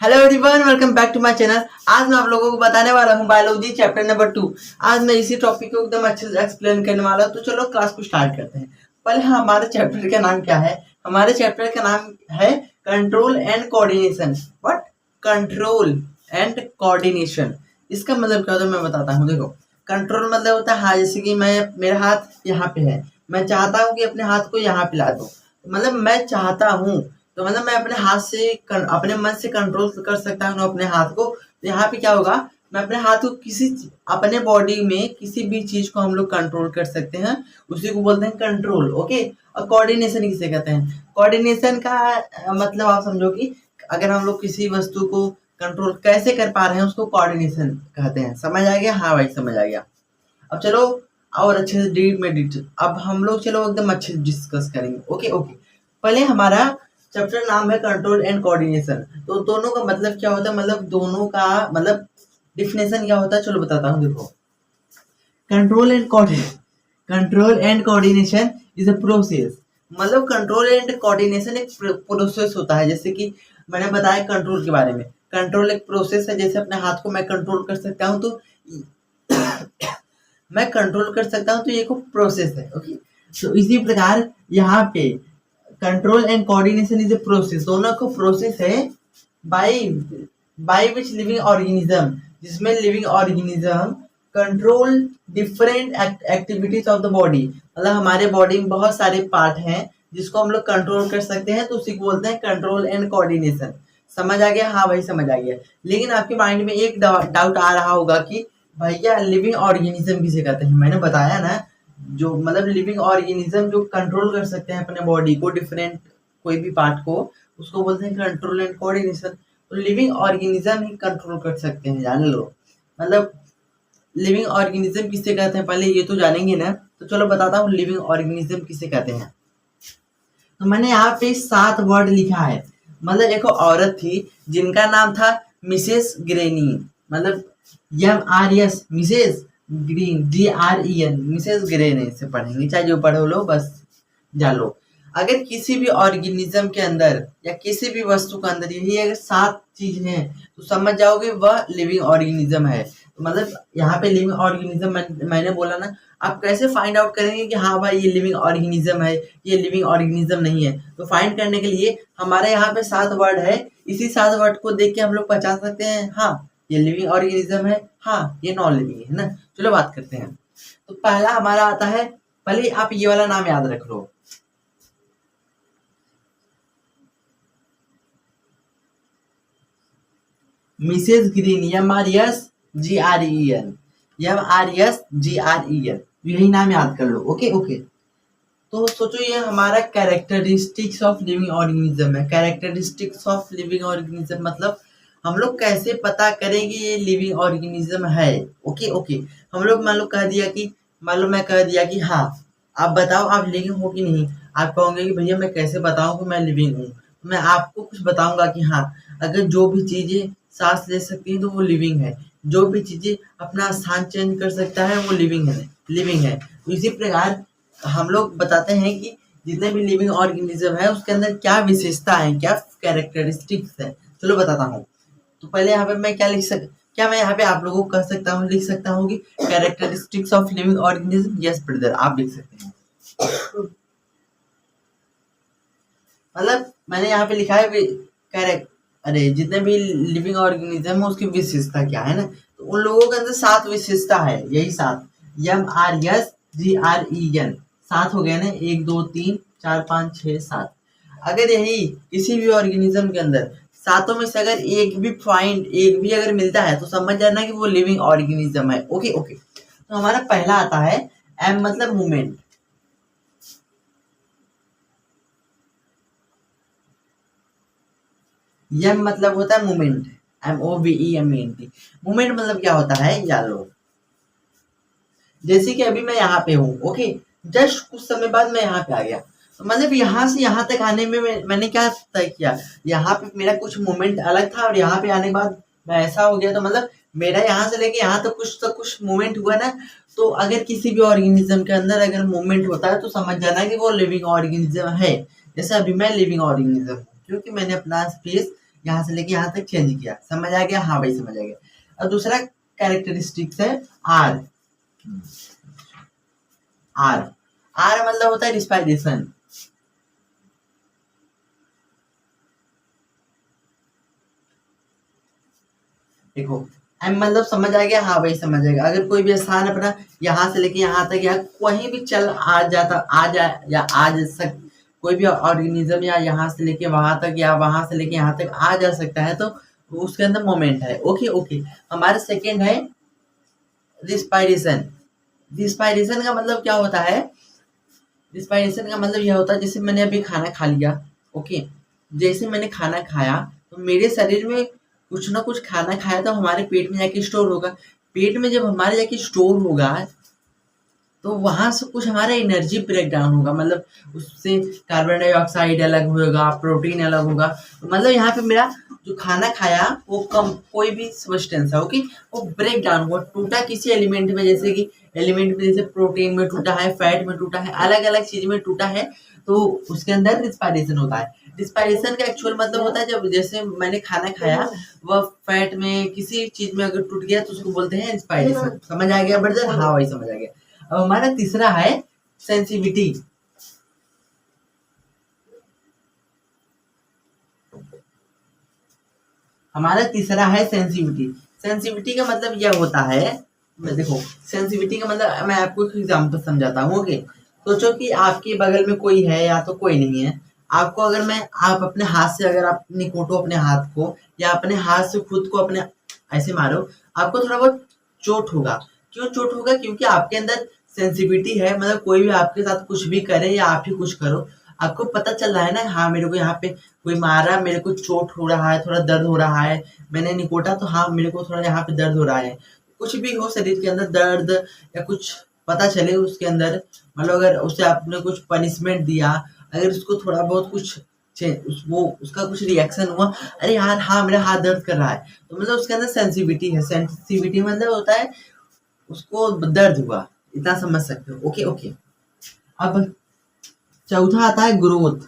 Hello everyone, welcome back to my channel. आज मैं आप लोगों को बताने वाला हूँ बायोलॉजी चैप्टर नंबर 2। आज मैं इसी टॉपिक को एकदम अच्छे से एक्सप्लेन करने वाला हूँ। तो चलो क्लास को स्टार्ट करते हैं। पहले हमारे चैप्टर का नाम क्या है? हमारे चैप्टर का नाम है control and coordination. What? Control and coordination. इसका मतलब क्या होता है मैं बताता हूँ। देखो, कंट्रोल मतलब होता है जैसे कि मेरा हाथ यहाँ पे है, मैं चाहता हूँ कि अपने हाथ को यहाँ पे ला दो। मतलब मैं चाहता हूँ तो मतलब मैं अपने हाथ से अपने मन से कंट्रोल कर सकता हूँ अपने हाथ को। तो यहाँ पे क्या होगा, मैं अपने हाथ को अपने बॉडी में किसी भी चीज को हम लोग कंट्रोल कर सकते हैं, उसी को बोलते हैं कंट्रोल। ओके। और कोऑर्डिनेशन किसे कहते हैं? कोऑर्डिनेशन का मतलब आप समझो कि अगर हम लोग किसी वस्तु को कंट्रोल कैसे कर पा रहे हैं उसको कोऑर्डिनेशन कहते हैं। समझ आ गया? हाँ भाई, समझ आ गया। अब चलो और अच्छे से डीप में डिटेल अब हम लोग चलो एकदम अच्छे से डिस्कस करेंगे। Okay okay. पहले हमारा चैप्टर नाम है कंट्रोल एंड कोऑर्डिनेशन। तो दोनों का मतलब क्या होता है, मतलब दोनों का मतलब डिफिनेशन क्या होता है, चलो बताता हूँ। देखो, control and coordination is a process. मतलब कंट्रोल एंड कोऑर्डिनेशन एक प्रोसेस होता है। जैसे कि मैंने बताया कंट्रोल के बारे में, कंट्रोल एक प्रोसेस है। जैसे अपने हाथ को मैं कंट्रोल कर सकता हूँ तो मैं कंट्रोल कर सकता हूँ, तो ये एक प्रोसेस है। ओके। तो इसी प्रकार यहाँ पे control and coordination is a process, दोनों को प्रोसेस है by by which living organism, जिसमें living organism control different activities of the body. मतलब हमारे बॉडी में बहुत सारे पार्ट हैं जिसको हम लोग कंट्रोल कर सकते हैं, तो उसी को बोलते हैं कंट्रोल एंड कोऑर्डिनेशन। समझ आ गया? हाँ भाई, समझ आ गया। लेकिन आपके माइंड में एक डाउट आ रहा होगा कि भैया लिविंग ऑर्गेनिज्म किसे कहते हैं? मैंने बताया ना, जो मतलब लिविंग ऑर्गेनिज्म जो कंट्रोल कर सकते हैं अपने बॉडी को, डिफरेंट कोई भी पार्ट को, उसको बोलते हैं कंट्रोल एंड कोऑर्डिनेशन। तो लिविंग ऑर्गेनिज्म ही कंट्रोल कर सकते हैं, जान लो। मतलब लिविंग ऑर्गेनिज्म किसे कहते हैं पहले ये तो जानेंगे ना। तो चलो बताता हूँ लिविंग ऑर्गेनिज्म किसे कहते हैं। तो मैंने यहाँ पे 7 वर्ड लिखा है। मतलब एक औरत थी जिनका नाम था मिसेस ग्रेनी। मतलब MRS Mrs green, GREN, Mrs granny से पढ़ेंगे, चाहे जो पढ़ो लो, बस जानो। अगर किसी भी ऑर्गेनिज्म के अंदर या किसी भी वस्तु के अंदर यही अगर 7 चीज हैं तो समझ जाओगे वह लिविंग ऑर्गेनिज्म है। तो मतलब यहाँ पे लिविंग ऑर्गेनिज्म मैंने बोला ना, आप कैसे फाइंड आउट करेंगे कि हाँ भाई ये लिविंग ऑर्गेनिज्म है, ये लिविंग ऑर्गेनिज्म नहीं है? तो फाइंड करने के लिए हमारे यहाँ पे 7 वर्ड है। इसी 7 वर्ड को देख के हम लोग पहचान सकते हैं, हाँ ये लिविंग ऑर्गेनिज्म है, हाँ ये नॉन लिविंग है ना। चलो बात करते हैं। तो पहला हमारा आता है, पहले आप ये वाला नाम याद रख लो, मिसेस ग्रीन, MRSGREN, MRSGREN, यही नाम याद कर लो। Okay okay. तो सोचो ये हमारा कैरेक्टरिस्टिक्स ऑफ लिविंग ऑर्गेनिज्म है। कैरेक्टरिस्टिक्स ऑफ लिविंग ऑर्गेनिज्म मतलब हम लोग कैसे पता करेंगे ये लिविंग ऑर्गेनिज्म है। Okay okay. हम लोग मान लो मैं कह दिया कि हाँ आप बताओ आप लिविंग हो कि नहीं। आप कहोगे कि भैया मैं कैसे बताऊं कि मैं लिविंग हूँ? मैं आपको कुछ बताऊंगा कि हाँ, अगर जो भी चीजें सांस ले सकती हैं तो वो लिविंग है, जो भी चीजें अपना स्थान चेंज कर सकता है वो लिविंग है। तो इसी प्रकार हम लोग बताते हैं कि जितने भी लिविंग ऑर्गेनिज्म है उसके अंदर क्या विशेषता है, क्या कैरेक्टरिस्टिक्स है। चलो बताता हूँ। तो पहले यहाँ पे मैं क्या मैं यहाँ पे आप लोगों को लिख सकता हूँ कि characteristics of living organism. Yes brother, आप लिख सकते हैं। मतलब मैंने यहाँ पे लिखा है अरे जितने भी लिविंग ऑर्गेनिज्म है उसकी विशेषता क्या है ना। तो उन लोगों के अंदर 7 विशेषता है, यही 7, MRSGREN, 7 हो गए ना, 1 2 3 4 5 6 7। अगर यही किसी भी ऑर्गेनिज्म के अंदर 7 में से अगर एक भी अगर मिलता है तो समझ जाना कि वो लिविंग ऑर्गेनिज्म है। Okay okay. तो हमारा पहला आता है M मतलब मूवमेंट। M मतलब होता है मूवमेंट, MOVEMENT। मूवमेंट मतलब क्या होता है याद लो। जैसे कि अभी मैं यहाँ पे हूँ, ओके, जस्ट कुछ समय बाद मैं यहाँ पे आ गया, तो मतलब यहाँ से यहाँ तक आने में मैंने क्या तय किया, यहाँ पे मेरा कुछ मूवमेंट अलग था और यहाँ पे आने के बाद मैं ऐसा हो गया। तो मतलब मेरा यहाँ से लेके यहाँ तक कुछ मूवमेंट हुआ ना। तो अगर किसी भी ऑर्गेनिज्म के अंदर अगर मूवमेंट होता है तो समझ जाना कि वो लिविंग ऑर्गेनिज्म है। जैसे अभी मैं लिविंग ऑर्गेनिज्म हूँ क्योंकि मैंने अपना स्पेस यहाँ से लेके यहाँ तक चेंज किया। समझ आ गया? हाँ भाई समझ आ गया। और दूसरा कैरेक्टरिस्टिक्स है आर। आर आर मतलब होता है रिस्पायरेशन। देखो एम मतलब समझ आ गया? हाँ भाई समझ आएगा। अगर कोई भी स्थान अपना यहाँ से लेके यहाँ तक या कहीं भी चल आ जाता आ जा या आ जा सक कोई भी ऑर्गेनिज्म या यहाँ से लेके वहां तक या वहां से लेके यहाँ तक आ जा सकता है, तो उसके अंदर मोमेंट है। Okay okay. हमारा सेकेंड है रिस्पायरेशन। रिस्पायरेशन का मतलब क्या होता है? रिस्पायरेशन का मतलब यह होता है जैसे मैंने अभी खाना खा लिया। ओके, जैसे मैंने खाना खाया तो मेरे शरीर में कुछ ना कुछ खाना खाया तो हमारे पेट में जाके स्टोर होगा। पेट में जब हमारे जाके स्टोर होगा तो वहां से कुछ हमारा एनर्जी ब्रेक डाउन होगा, मतलब उससे कार्बन डाइऑक्साइड अलग होगा, प्रोटीन अलग होगा। तो मतलब यहाँ पे मेरा जो खाना खाया वो कम कोई भी सब्सटेंस है, ओके, वो ब्रेक डाउन हुआ, टूटा किसी एलिमेंट में, जैसे कि एलिमेंट में जैसे प्रोटीन में टूटा है, फैट में टूटा है, अलग अलग चीज में टूटा है, तो उसके अंदर रिस्पायरेशन होता है। रिस्पायरेशन का एक्चुअल मतलब होता है जब जैसे मैंने खाना खाया वह फैट में किसी चीज में अगर टूट गया तो उसको बोलते हैं रिस्पायरेशन। समझ आ गया ब्रदर? हाँ भाई समझ आ गया। अब हमारा तीसरा है सेंसिटिविटी। हमारा तीसरा है सेंसिटिविटी। सेंसिटिविटी का मतलब यह होता है, देखो सेंसिटिविटी का मतलब मैं आपको एक एग्जांपल समझाता हूँ। ओके, सोचो कि आपके बगल में कोई है या तो कोई नहीं है। आपको अगर मैं आप अपने हाथ से अगर आप निकोटो अपने हाथ को या अपने हाथ से खुद को अपने ऐसे मारो, आपको थोड़ा बहुत चोट होगा। क्यों चोट होगा? क्योंकि आपके अंदर सेंसिटिविटी है, मतलब कोई भी आपके साथ कुछ भी करे या आप ही कुछ करो, आपको पता चल रहा है ना, हाँ मेरे को यहाँ पे कोई मारा, मेरे को चोट हो रहा है, थोड़ा दर्द हो रहा है, मैंने निकोटा तो हाँ मेरे को थोड़ा यहाँ पे दर्द हो रहा है। कुछ भी हो शरीर के अंदर दर्द या कुछ पता चले उसके अंदर, मतलब अगर उसे आपने कुछ पनिशमेंट दिया, अगर उसको थोड़ा बहुत कुछ वो उसका कुछ रिएक्शन हुआ, अरे यार हाँ मेरा हाथ दर्द कर रहा है, तो मतलब उसके अंदर सेंसिटिविटी है। सेंसिटिविटी मतलब होता है उसको दर्द हुआ, इतना समझ सकते हो। Okay okay. अब चौथा आता है ग्रोथ।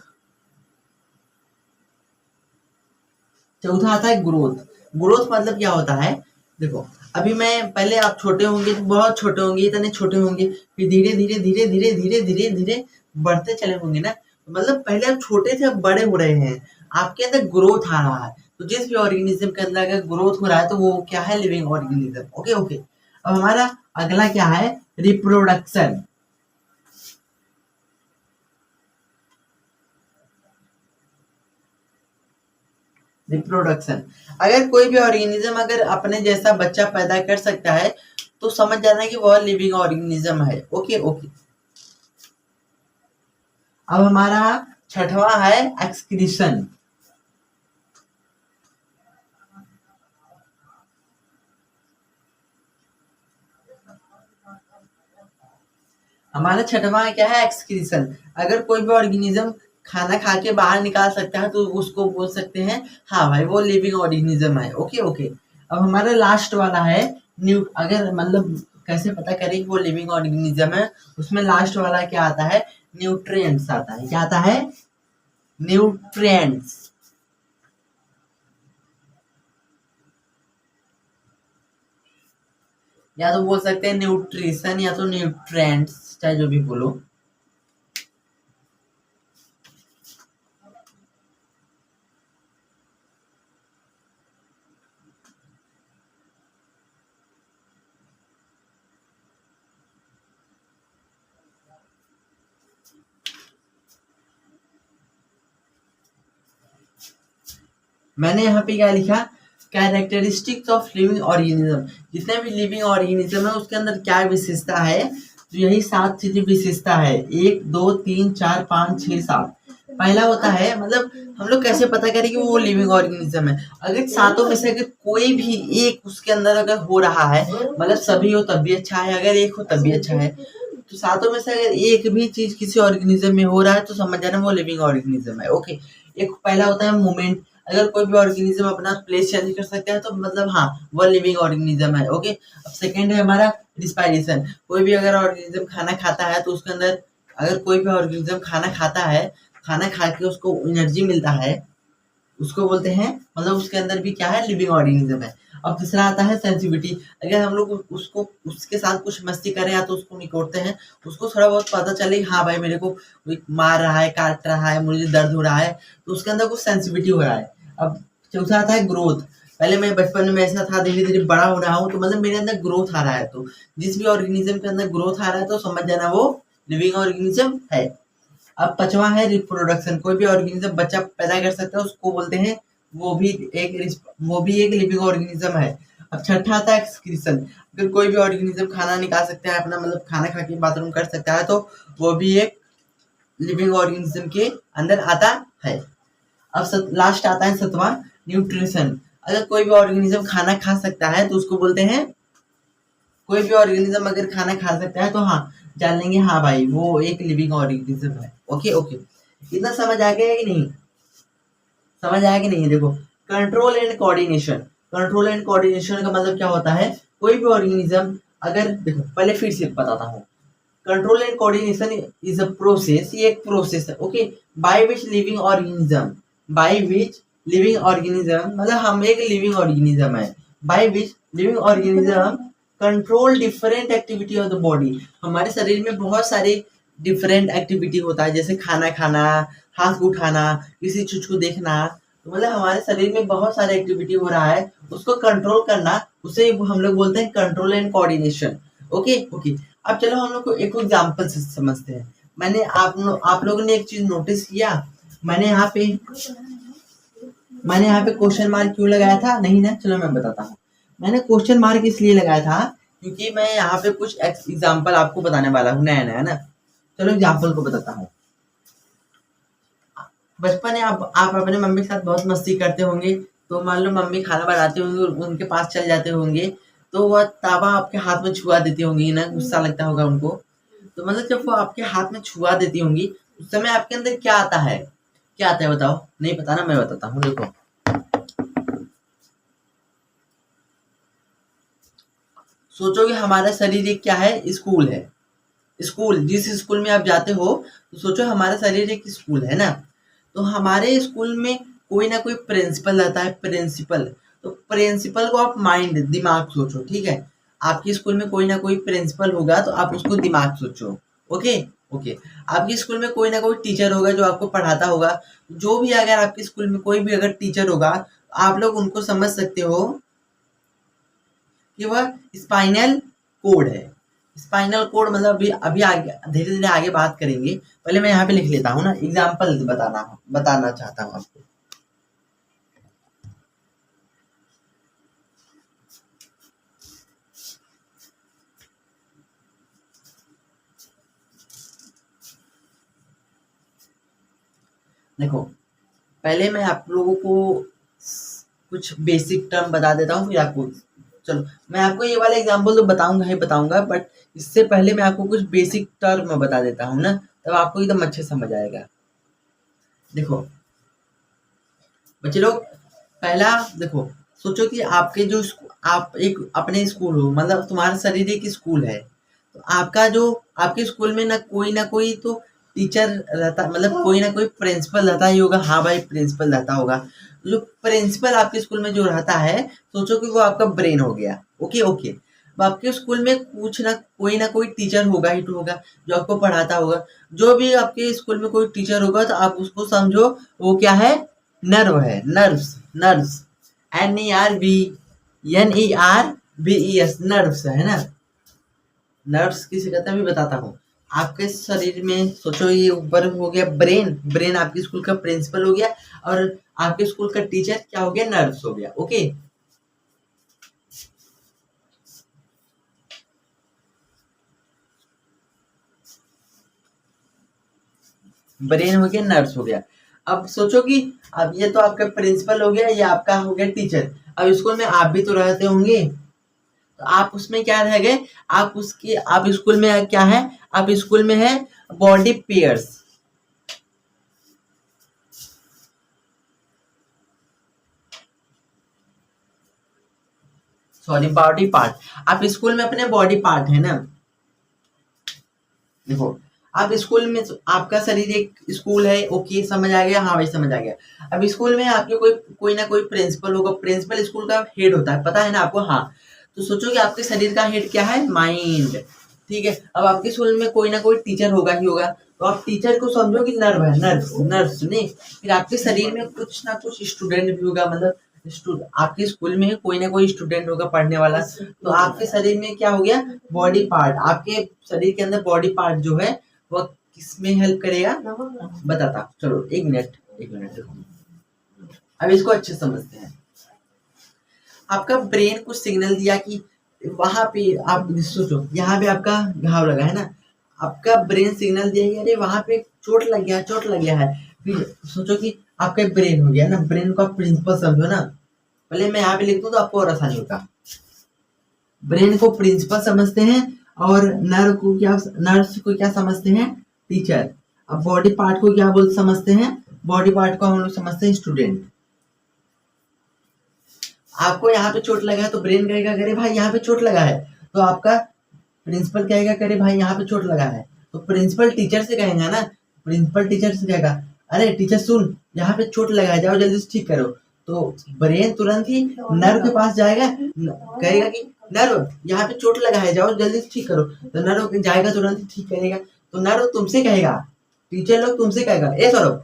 चौथा आता है ग्रोथ। ग्रोथ मतलब क्या होता है? देखो अभी मैं पहले आप छोटे होंगे, बहुत छोटे होंगे, इतने छोटे होंगे, फिर धीरे धीरे धीरे धीरे धीरे धीरे धीरे बढ़ते चले होंगे ना, मतलब पहले आप छोटे थे अब बड़े हो रहे हैं, आपके अंदर ग्रोथ आ रहा है। तो जिस भी ऑर्गेनिज्म के अंदर अगर ग्रोथ हो रहा है तो वो क्या है? Living organism. Okay okay. अब हमारा अगला क्या है? रिप्रोडक्शन। रिप्रोडक्शन, अगर कोई भी ऑर्गेनिज्म अगर अपने जैसा बच्चा पैदा कर सकता है तो समझ जाना कि वह लिविंग ऑर्गेनिज्म है। Okay okay. अब हमारा छठवां है एक्सक्रीशन। हमारा छठवां क्या है? एक्सक्रीशन। अगर कोई भी ऑर्गेनिज्म खाना खा के बाहर निकाल सकता है तो उसको बोल सकते हैं हाँ भाई वो लिविंग ऑर्गेनिज्म है। Okay okay. अब हमारा लास्ट वाला है अगर मतलब कैसे पता करें कि वो लिविंग ऑर्गेनिज्म है, उसमें लास्ट वाला क्या आता है? न्यूट्रिएंट्स आता है। क्या आता है? न्यूट्रिएंट्स। या तो बोल सकते हैं न्यूट्रिशन या तो न्यूट्रिएंट्स, चाहे जो भी बोलो। मैंने यहाँ पे क्या लिखा? Characteristics of living organism. जितने भी लिविंग ऑर्गेनिज्म है उसके अंदर क्या विशेषता है? तो यही 7 चीजें विशेषता है। 1 2 3 4 5 6 7। पहला होता है, मतलब हम लोग कैसे पता करें कि वो लिविंग ऑर्गेनिज्म है? अगर सातों में से अगर कोई भी एक उसके अंदर अगर हो रहा है, मतलब सभी हो तब भी अच्छा है, अगर एक हो तब भी अच्छा है, तो सातों में से अगर एक भी चीज किसी ऑर्गेनिज्म में हो रहा है तो समझ जाना वो लिविंग ऑर्गेनिज्म है। ओके। एक पहला होता है मूवमेंट। अगर कोई भी ऑर्गेनिज्म अपना प्लेस चेंज कर सकता है तो मतलब हाँ वह लिविंग ऑर्गेनिज्म है। ओके। अब सेकंड है हमारा रिस्पायरेशन। कोई भी अगर ऑर्गेनिज्म खाना खाता है तो उसके अंदर अगर कोई भी ऑर्गेनिज्म खाना खाता है, खाना खा के उसको एनर्जी मिलता है, उसको बोलते हैं, मतलब उसके अंदर भी क्या है, लिविंग ऑर्गेनिज्म है। अब तीसरा आता है सेंसिटिविटी। अगर हम लोग उसको उसके साथ कुछ मस्ती करें या तो उसको निकोड़ते हैं, उसको थोड़ा बहुत पता चले हाँ भाई मेरे को कोई मार रहा है, काट रहा है, मुझे दर्द हो रहा है, तो उसके अंदर कुछ सेंसिटिविटी हो रहा है। अब चौथा आता है ग्रोथ। पहले मैं बचपन में ऐसा था, धीरे धीरे बड़ा हो रहा हूँ, तो मतलब मेरे अंदर ग्रोथ आ रहा है। तो जिस भी ऑर्गेनिज्म के अंदर ग्रोथ आ रहा है तो समझ जाना वो लिविंग ऑर्गेनिज्म है। अब पांचवा है रिप्रोडक्शन। कोई भी ऑर्गेनिज्म बच्चा पैदा कर सकता है, उसको बोलते हैं वो भी एक लिविंग ऑर्गेनिज्म है। अब छठा आता है एक्सक्रीशन। अगर कोई भी ऑर्गेनिज्म खाना निकाल सकता है अपना, मतलब खाना खा के बाथरूम कर सकता है, तो वो भी एक लिविंग ऑर्गेनिज्म के अंदर आता है। अब लास्ट आता है सातवां, न्यूट्रिशन। अगर कोई भी ऑर्गेनिज्म खाना खा सकता है तो उसको बोलते हैं, कोई भी ऑर्गेनिज्म अगर खाना खा सकता है तो हाँ जान लेंगे हाँ भाई वो एक लिविंग ऑर्गेनिज्म है। ओके ओके, इतना समझ आ गया कि नहीं? समझ आया कि नहीं? देखो, control and coordination. Control and coordination का मतलब क्या होता है, कोई भी ऑर्गेनिज्म अगर, देखो पहले फिर से बताता हूँ। Control and coordination is a process, ये एक प्रोसेस है, okay, bye which living organism, bye which living organism, मतलब हम एक लिविंग ऑर्गेनिज्म है, bye which living organism control different activity of the body. हमारे शरीर में बहुत सारे डिफरेंट एक्टिविटी होता है, जैसे खाना खाना, हाथ को उठाना, किसी चीज को देखना, तो मतलब हमारे शरीर में बहुत सारे एक्टिविटी हो रहा है, उसको कंट्रोल करना, उसे हम लोग बोलते हैं control and coordination. Okay okay, अब चलो हम लोग को एक एग्जांपल से समझते हैं। आप लोगों ने एक चीज नोटिस किया, मैंने यहाँ पे क्वेश्चन मार्क क्यों लगाया था? नहीं ना, चलो मैं बताता हूँ। मैंने क्वेश्चन मार्क इसलिए लगाया था क्योंकि मैं यहाँ पे कुछ एग्जाम्पल आपको बताने वाला हूँ, नया नया ना। चलो एग्जाम्पल को बताता हूँ। बचपन में आप अपने मम्मी के साथ बहुत मस्ती करते होंगे, तो मान लो मम्मी खाना बनाते होंगे, उनके पास चल जाते होंगे, तो वह तावा आपके हाथ में छुआ देती होंगी ना, गुस्सा लगता होगा उनको। तो मतलब जब वो आपके हाथ में छुआ देती होंगी, उस समय आपके अंदर क्या आता है? क्या आता है बताओ? नहीं पता ना, मैं बताता हूँ। देखो, सोचो कि हमारा शरीर एक क्या है, स्कूल है। स्कूल, जिस स्कूल में आप जाते हो, तो सोचो हमारा शरीर एक स्कूल है ना। तो हमारे स्कूल में कोई ना कोई प्रिंसिपल रहता है, प्रिंसिपल। तो प्रिंसिपल को आप माइंड, दिमाग सोचो, ठीक है। आपके स्कूल में कोई ना कोई प्रिंसिपल होगा, तो आप उसको दिमाग सोचो। ओके ओके, आपके स्कूल में कोई ना कोई टीचर होगा जो आपको पढ़ाता होगा। जो भी, अगर आपके स्कूल में कोई भी अगर टीचर होगा, आप लोग उनको समझ सकते हो कि वह स्पाइनल कोड है। स्पाइनल कोड मतलब अभी अभी आगे धीरे धीरे आगे बात करेंगे। पहले मैं यहाँ पे लिख लेता हूँ ना, एग्जाम्पल बताना चाहता हूँ आपको। देखो, पहले मैं आप लोगों को कुछ बेसिक टर्म बता देता हूँ, फिर आपको, चलो मैं आपको ये वाला एग्जाम्पल तो बताऊंगा ही बताऊंगा, बट इससे पहले मैं आपको कुछ बेसिक टर्म बता देता हूँ ना, तब आपको एकदम अच्छे समझ आएगा। देखो बच्चे लोग, पहला देखो, सोचो कि आपके जो आप एक अपने स्कूल हो, मतलब तुम्हारा शरीर एक स्कूल है। तो आपका जो, आपके स्कूल में ना कोई तो टीचर रहता, मतलब कोई ना कोई प्रिंसिपल रहता ही होगा। हाँ भाई, प्रिंसिपल रहता होगा। जो प्रिंसिपल आपके स्कूल में जो रहता है, सोचो कि वो आपका ब्रेन हो गया। ओके ओके, अब आपके स्कूल में कुछ ना कोई टीचर होगा ही तो होगा, जो आपको पढ़ाता होगा। जो भी आपके स्कूल में कोई टीचर होगा, तो आप उसको समझो वो क्या है, नर्व है, नर्व्स, नर्व्स, NERVS, नर्व्स है ना। नर्व्स किसे कहते हैं मैं बताता हूँ। आपके शरीर में सोचो, ये ऊपर हो गया ब्रेन, ब्रेन आपके स्कूल का प्रिंसिपल हो गया, और आपके स्कूल का टीचर क्या हो गया, नर्व्स हो गया। ओके, ब्रेन हो गया, नर्व्स हो गया। अब सोचो कि अब ये तो आपका प्रिंसिपल हो गया, ये आपका हो गया टीचर। अब स्कूल में आप भी तो रहते होंगे, तो आप उसमें क्या रह गए, आप स्कूल में क्या है, आप स्कूल में है body pairs, sorry body part. आप स्कूल में अपने बॉडी पार्ट है ना। देखो, आप स्कूल में आपका शरीर एक स्कूल है, ओके समझ आ गया, हाँ भाई समझ आ गया। अब स्कूल में आपके कोई ना कोई प्रिंसिपल होगा, प्रिंसिपल स्कूल का हेड होता है, पता है ना आपको, हाँ। तो सोचो कि आपके शरीर का हेड क्या है, माइंड, ठीक है। अब आपके स्कूल में कोई ना कोई टीचर होगा ही होगा, तो आप टीचर को समझो कि नर्व है, नर्व नहीं। फिर आपके शरीर में कुछ ना कुछ स्टूडेंट भी होगा, मतलब आपके स्कूल में कोई ना कोई स्टूडेंट होगा पढ़ने वाला, तो आपके शरीर में क्या हो गया, बॉडी पार्ट, आपके शरीर के अंदर बॉडी पार्ट जो है वो किसमें हेल्प करेगा, बताता। चलो एक मिनट, एक मिनट देखो, अब इसको अच्छे समझते हैं। आपका ब्रेन कुछ सिग्नल दिया कि वहां पे आप सोचो, यहाँ पे आपका घाव लगा है ना, आपका ब्रेन सिग्नल दिया कि अरे वहां पे चोट लग गया, चोट लग गया है। फिर सोचो कि आपका ब्रेन हो गया ना, ब्रेन को आप प्रिंसिपल समझो ना, पहले मैं यहाँ पे लिख दूं तो आपको और आसानी होगा। ब्रेन को प्रिंसिपल समझते हैं और नर्व्स को क्या समझते हैं, टीचर। अब बॉडी पार्ट को क्या बोल समझते हैं, बॉडी पार्ट को हम लोग समझते हैं स्टूडेंट। आपको यहाँ पे चोट लगा है तो ब्रेन कहेगा अरे भाई यहाँ पे चोट लगा है, तो आपका प्रिंसिपल कहेगा अरे भाई यहाँ पे चोट लगा है, तो प्रिंसिपल टीचर से कहेगा ना, प्रिंसिपल टीचर से कहेगा अरे टीचर सुन यहाँ पे चोट लगा है, जाओ जल्दी से ठीक करो। तो ब्रेन तुरंत ही नर्व के पास जाएगा, कहेगा कि नर्व यहाँ पे चोट लगा है, जाओ जल्दी से ठीक करो। तो नर्व जाएगा तुरंत ही ठीक करेगा। तो नर्व तुमसे कहेगा, टीचर लोग तुमसे कहेगा ए सौरभ,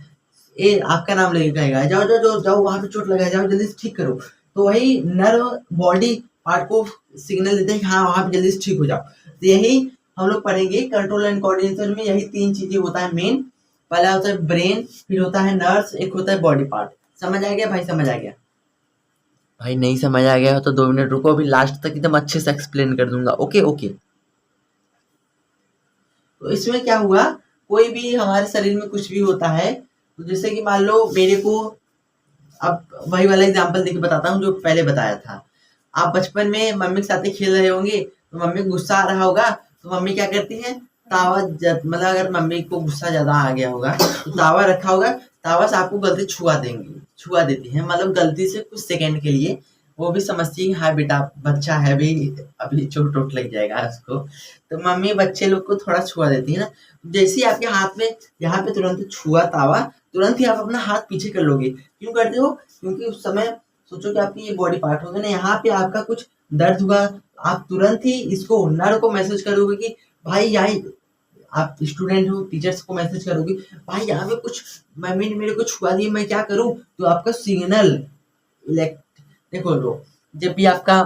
ए आपका नाम लेके कहेगा जाओ जाओ जाओ जाओ वहां पे चोट लगा है, जाओ जल्दी से ठीक करो। तो वही नर्व बॉडी पार्ट को सिग्नल देते हैं कि हाँ वहां पे जल्दी से ठीक हो जाओ। तो यही हम लोग पढ़ेंगे कंट्रोल एंड कोऑर्डिनेशन में, यही तीन चीजें होता है मेन। पहला होता है ब्रेन, फिर होता है नर्व्स, एक होता है बॉडी पार्ट। समझ आ गया भाई, समझ आ गया भाई? नहीं समझ आ गया तो 2 मिनट रुको, अभी लास्ट तक एकदम अच्छे से एक्सप्लेन कर दूंगा। Okay okay. तो इसमें क्या हुआ, कोई भी हमारे शरीर में कुछ भी होता है, तो जैसे कि मान लो मेरे को, अब वही वाला एग्जांपल देके बताता हूँ जो पहले बताया था। आप बचपन में मम्मी के साथ ही खेल रहे होंगे, तो मम्मी को गुस्सा आ रहा होगा, तो मम्मी क्या करती है, मतलब अगर मम्मी को गुस्सा ज्यादा आ गया होगा तो तावा रखा होगा, तावा से आपको गलती छुआ देती है, मतलब गलती से कुछ सेकंड के लिए। वो भी समझती है कि हाँ बेटा बच्चा है भी, अभी चोट टोट लग जाएगा उसको, तो मम्मी बच्चे लोग को थोड़ा छुआ देती है ना। जैसे ही आपके हाथ में यहाँ पे तुरंत छुआ तावा, तुरंत ही आप अपना हाथ पीछे कर लोगे। क्यों करते हो, क्योंकि उस समय सोचो कि आपकी ये बॉडी पार्ट होगा ना, यहाँ पे आपका कुछ दर्द हुआ, आप तुरंत ही इसको नर्व को मैसेज करोगे कि भाई यहाँ, आप स्टूडेंट हो, टीचर्स को मैसेज करोगे भाई यहाँ पे कुछ मम्मी ने मेरे को छुआ दिया, मैं क्या करूं। तो आपका सिग्नल देखो लो, जब भी आपका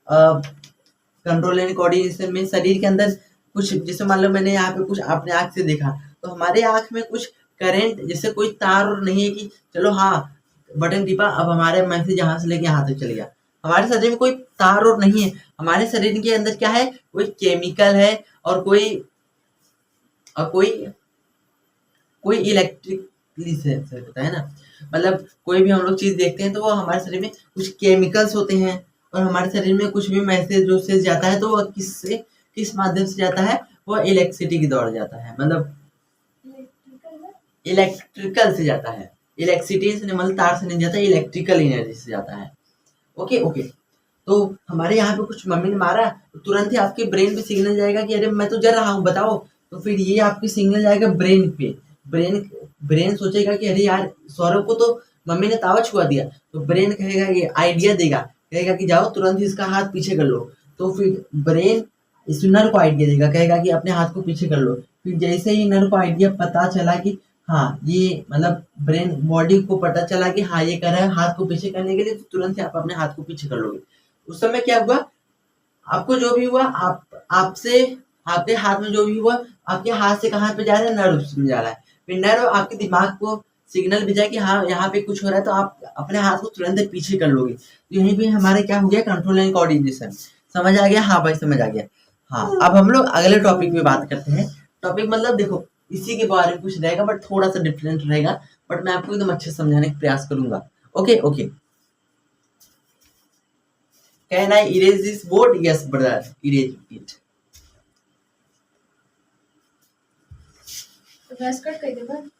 कंट्रोल एंड कोऑर्डिनेशन में शरीर के अंदर कुछ, जैसे मान लो मैंने यहाँ पे कुछ अपने आंख से देखा, तो हमारे आंख में कुछ करंट, जैसे कोई तार और नहीं है कि चलो हाँ बटन टिपा अब हमारे मैसेज यहाँ से लेके यहाँ तक चले गया। हमारे शरीर में कोई तार और नहीं है, हमारे शरीर के अंदर क्या है, कोई केमिकल है और कोई कोई इलेक्ट्रिकली से होता है ना। मतलब कोई भी हम लोग चीज देखते हैं तो वो हमारे शरीर में कुछ केमिकल्स होते हैं, और हमारे शरीर में कुछ भी मैसेज जो से जाता है तो वो किस माध्यम से जाता है, वो इलेक्ट्रिसिटी के द्वारा जाता है, मतलब इलेक्ट्रिकल से जाता है। इलेक्ट्रिसिटी से मतलब तार से नहीं जाता, इलेक्ट्रिकल एनर्जी से जाता है। Okay okay. तो हमारे यहाँ पे कुछ मम्मी ने मारा, तो तुरंत ही आपके ब्रेन पे सिग्नल जाएगा कि अरे मैं तो जल रहा हूँ बताओ। तो फिर ये आपकी सिग्नल जाएगा ब्रेन पे, ब्रेन ब्रेन सोचेगा कि अरे यार सौरभ को तो मम्मी ने तावा छुआ दिया, तो ब्रेन कहेगा, ये आइडिया देगा, कहेगा कि जाओ तुरंत ही इसका हाथ पीछे कर लो। तो फिर ब्रेन इस नर को आइडिया देगा, कहेगा कि अपने हाथ को पीछे कर लो। फिर जैसे ही नर को आइडिया पता चला कि हाँ ये मतलब ब्रेन बॉडी को पता चला कि हाँ ये कर रहा है हाथ को पीछे करने के लिए, तो तुरंत ही आप अपने हाथ को पीछे कर लोगे। उस समय क्या हुआ, आपको जो भी हुआ, आपसे आपके हाथ में जो भी हुआ, आपके हाथ से कहाँ पे जा रहा है, नर्व में जा रहा है। फिर नर्व आपके दिमाग को सिग्नल भेजा कि हाँ यहाँ पे कुछ हो रहा है, तो आप अपने हाथ को तुरंत पीछे कर लोगे। तो यहीं पे हमारे क्या हो गया, कंट्रोल एंड कोऑर्डिनेशन। समझ आ गया, हाँ भाई समझ आ गया। हाँ अब हम लोग अगले टॉपिक पे बात करते हैं। टॉपिक मतलब देखो इसी के बारे में कुछ रहेगा, बट थोड़ा सा डिफरेंट रहेगा, बट मैं आपको एकदम अच्छे से समझाने का प्रयास करूंगा। Okay okay. Can I erase this board? Yes, brother. Erase it. तो गैस कट कर दे बस।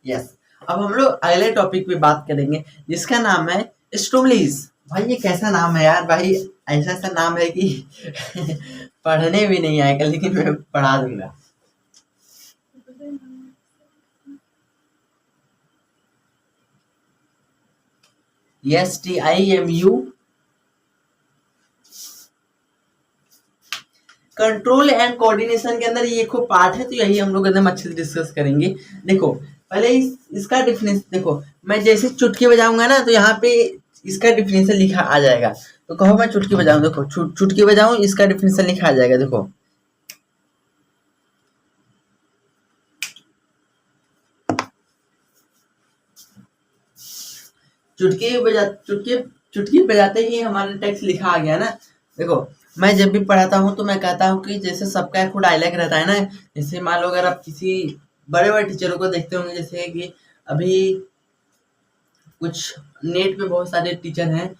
यस। अब हम लोग अगले टॉपिक पे बात करेंगे जिसका नाम है स्टोमलीज। भाई ये कैसा नाम है यार, भाई ऐसा ऐसा नाम है कि पढ़ने भी नहीं आएगा, लेकिन मैं पढ़ा दूंगा। STIMU कंट्रोल एंड कोऑर्डिनेशन के अंदर ये खूब पार्ट है, तो यही हम लोग एकदम अच्छे से डिस्कस करेंगे। देखो पहले इसका डिफिनेशन देखो, मैं जैसे चुटकी बजाऊंगा ना तो यहाँ पे इसका डिफिनेशन लिखा आ जाएगा। तो कहो मैं चुटकी बजाऊं, देखो चुटकी बजाऊं, इसका डिफिनेशन लिखा आ जाएगा। देखो चुटकी बजाते ही हमारा टेक्स्ट लिखा आ गया ना। देखो मैं जब भी पढ़ाता हूँ तो मैं कहता हूँ कि जैसे सबका एक डायलॉग रहता है ना, जैसे मान लो अगर आप किसी बड़े बड़े टीचरों को देखते होंगे, जैसे कि अभी कुछ नेट पे बहुत सारे टीचर हैं,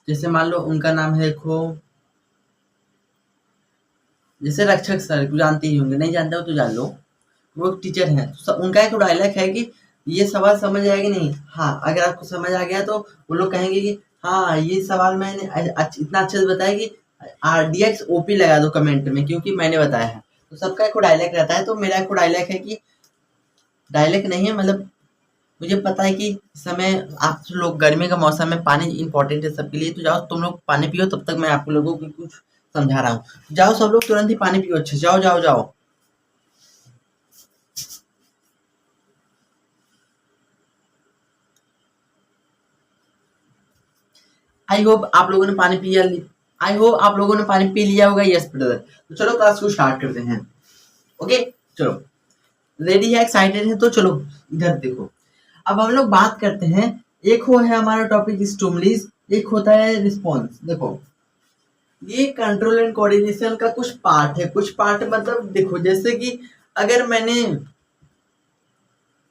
जैसे मान लो उनका नाम है, देखो जैसे रक्षक सर को जानते ही होंगे, नहीं जानते हो तो जान लो, वो टीचर हैं। तो उनका एक डायलॉग है कि ये सवाल समझ आया कि नहीं, हाँ अगर आपको समझ आ गया तो वो लोग कहेंगे कि हाँ ये सवाल मैंने इतना अच्छे से बताया कि RDX OP लगा दो कमेंट में, क्योंकि मैंने बताया है। तो सबका एक डायलॉग रहता है, तो मेरा एक डायलॉग है कि डायलॉग नहीं है, मतलब मुझे पता है कि इस समय आप लोग गर्मी का मौसम में पानी इंपॉर्टेंट है सबके लिए, तो जाओ तुम लोग पानी पियो, तब तक मैं आप लोगों को कुछ समझा रहा हूँ। जाओ सब लोग तुरंत ही पानी पियो, अच्छे जाओ जाओ जाओ। आई होप आप लोगों ने पानी पिया, आई होप आप लोगों ने पानी पी लिया होगा। Yes brother. तो चलो क्लास को स्टार्ट करते हैं। ओके चलो, रेडी है, एक्साइटेड है, तो चलो इधर देखो। अब हम लोग बात करते हैं, एक हो है हमारा टॉपिक स्टिमुलस, एक होता है रिस्पॉन्स। देखो ये कंट्रोल एंड कोऑर्डिनेशन का कुछ पार्ट है, कुछ पार्ट मतलब देखो जैसे कि अगर मैं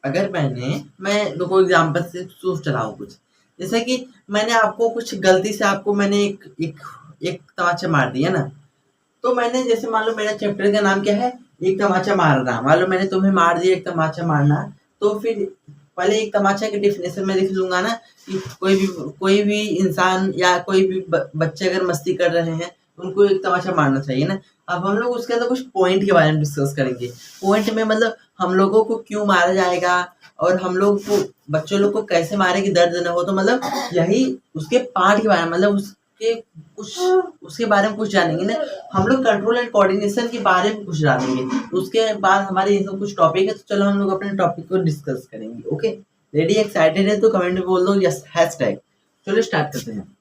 देखो एग्जांपल से सोच चला हूँ कुछ, जैसे कि मैंने आपको कुछ गलती से आपको मैंने एक तमाचा मार दिया ना, तो मैंने जैसे मान लो मेरा चैप्टर का नाम क्या है, एक तमाचा मारना, मान लो मैंने तुम्हें मार दिया एक तमाचा मारना, तो फिर पहले एक तमाचा की डेफिनेशन में लिख लूंगा ना कि कोई भी इंसान या कोई भी बच्चे अगर मस्ती कर रहे हैं उनको एक तमाचा मारना चाहिए ना। अब हम लोग उसके अंदर कुछ पॉइंट के बारे में डिस्कस करेंगे। पॉइंट में मतलब हम लोगों को क्यों मारा जाएगा और हम लोग को बच्चों लोग को कैसे मारे कि दर्द न हो, तो मतलब यही उसके पार्ट के बारे में, मतलब उसके बारे में कुछ जानेंगे ना हम लोग। कंट्रोल एंड कोऑर्डिनेशन के बारे में कुछ जानेंगे, उसके बाद हमारे ये सब कुछ टॉपिक है, तो चलो हम लोग अपने टॉपिक को डिस्कस करेंगे। ओके रेडी एक्साइटेड है तो कमेंट में बोल दो यस हैशटैग। चलो स्टार्ट करते हैं।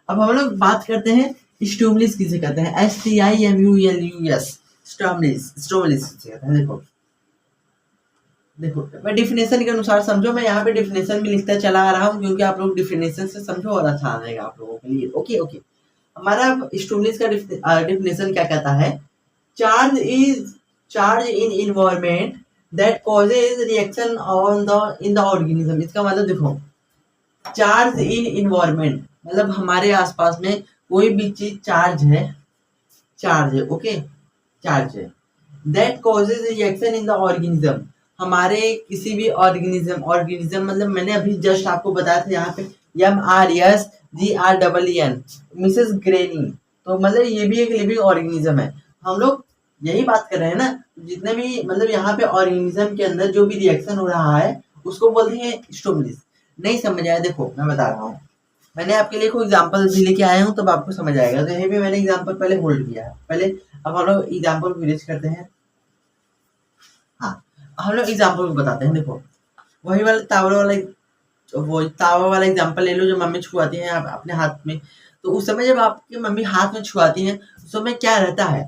अब हम लोग बात करते हैं स्टिमुलस किसे कहते हैं, STIMULUS स्टिमुलस किसे कहते हैं। देखो मैं डिफिनेशन के अनुसार समझो, मैं यहाँ पे डिफिनेशन भी लिखता चला आ रहा हूँ क्योंकि आप लोग डिफिनेशन से समझो और अच्छा आ जाएगा आप लोगों के लिए। ओके ओके हमारा स्टिमुलस का डिफिनेशन क्या कहता है, charge in environment that causes reaction in the organism. इसका मतलब देखो चार्ज इन इन्वायरमेंट मतलब हमारे आसपास में कोई भी चीज चार्ज है ओके चार्ज है, that causes reaction in the organism हमारे किसी भी ऑर्गेनिज्म मतलब मैंने अभी जस्ट आपको बताया था यहाँ पे MRSGREEN मिसेस ग्रेनी, तो मतलब ये भी एक लिविंग ऑर्गेनिज्म है। हम लोग यही बात कर रहे हैं ना, जितने भी मतलब यहाँ पे ऑर्गेनिज्म के अंदर जो भी रिएक्शन हो रहा है उसको बोलते हैं स्टिमुलस। नहीं समझ आया, देखो मैं बता रहा हूँ, मैंने आपके लिए कोई एग्जांपल भी लेके आया हूँ तब आपको समझ आएगा। तो यही भी मैंने एग्जांपल पहले होल्ड किया है पहले। अब हम लोग एग्जांपल फिनिश करते हैं। हाँ हम लोग एग्जांपल बताते हैं। देखो वही वाला तावा वाला एग्जांपल ले लो जो मम्मी छुआती हैं अपने हाथ में। तो उस समय जब आपकी मम्मी हाथ में छुआती हैं उस समय क्या रहता है,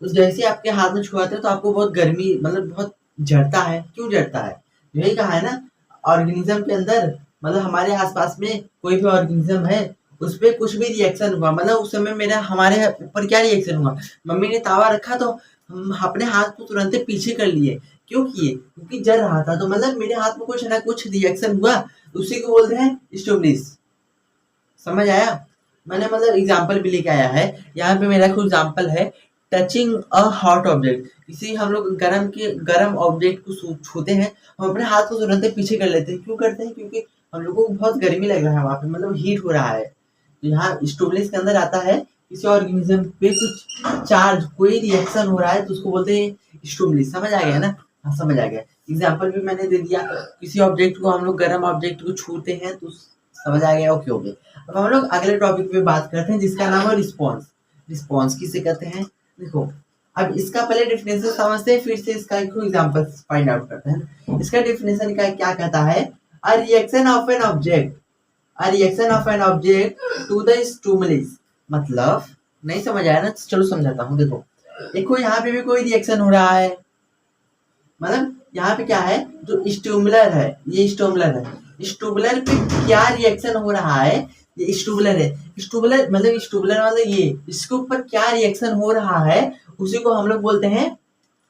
तो जैसे आपके हाथ में छुआते हैं तो आपको बहुत गर्मी मतलब बहुत जड़ता है। क्यों जड़ता है, यही कहा है ना ऑर्गेनिज्म के अंदर मतलब हमारे आसपास में कोई भी ऑर्गेनिज्म है उस पर कुछ भी रिएक्शन हुआ, मतलब उस समय मेरा हमारे ऊपर क्या रिएक्शन हुआ, मम्मी ने तावा रखा तो हम अपने हाथ को तुरंत पीछे कर लिए। क्यों किए, क्योंकि जल रहा था, तो मतलब मेरे हाथ में कुछ ना कुछ रिएक्शन हुआ, उसी को बोलते हैं स्टिमुलस। समझ आया, मैंने मतलब एग्जांपल भी लेके आया है। यहाँ पे मेरा कुछ एग्जांपल है टचिंग अ हॉट ऑब्जेक्ट, किसी हम लोग गर्म ऑब्जेक्ट को छूते हैं, हम अपने हाथ को तुरंत पीछे कर लेते हैं। क्यों करते हैं? क्योंकि हम लोगों को बहुत गर्मी लग रहा है वहाँ पे, मतलब हीट हो रहा है। तो यहाँ स्टोबलिस के अंदर आता है किसी ऑर्गेनिज्म पे कुछ चार्ज, कोई रिएक्शन हो रहा है तो उसको बोलते हैं स्टोबलिस। समझ आ गया ना? हाँ समझ आ गया। एग्जाम्पल भी मैंने दे दिया, किसी ऑब्जेक्ट को हम लोग गर्म ऑब्जेक्ट को छूते हैं तो समझ आ गया। ओके ओके, अब हम लोग अगले टॉपिक पे बात करते हैं जिसका नाम है रिस्पॉन्स। रिस्पॉन्स किसे कहते हैं? देखो, अब इसका पहले डेफिनेशन समझते हैं, फिर से इसका एक एग्जांपल फाइंड आउट करते हैं। इसका डेफिनेशन क्या कहता है? A reaction of an object, a reaction of an object to the stimulus. मतलब नहीं समझ आया ना? चलो समझाता हूँ। देखो यहाँ पे भी कोई रिएक्शन हो रहा है, मतलब यहाँ पे क्या है, जो स्टिमुलर है, ये स्टिमुलर है, स्टिमुलर पे क्या रिएक्शन हो रहा है? ये स्टिमुलर है, स्टिमुलर मतलब ये, इसके ऊपर क्या रिएक्शन हो रहा है उसी को हम लोग बोलते हैं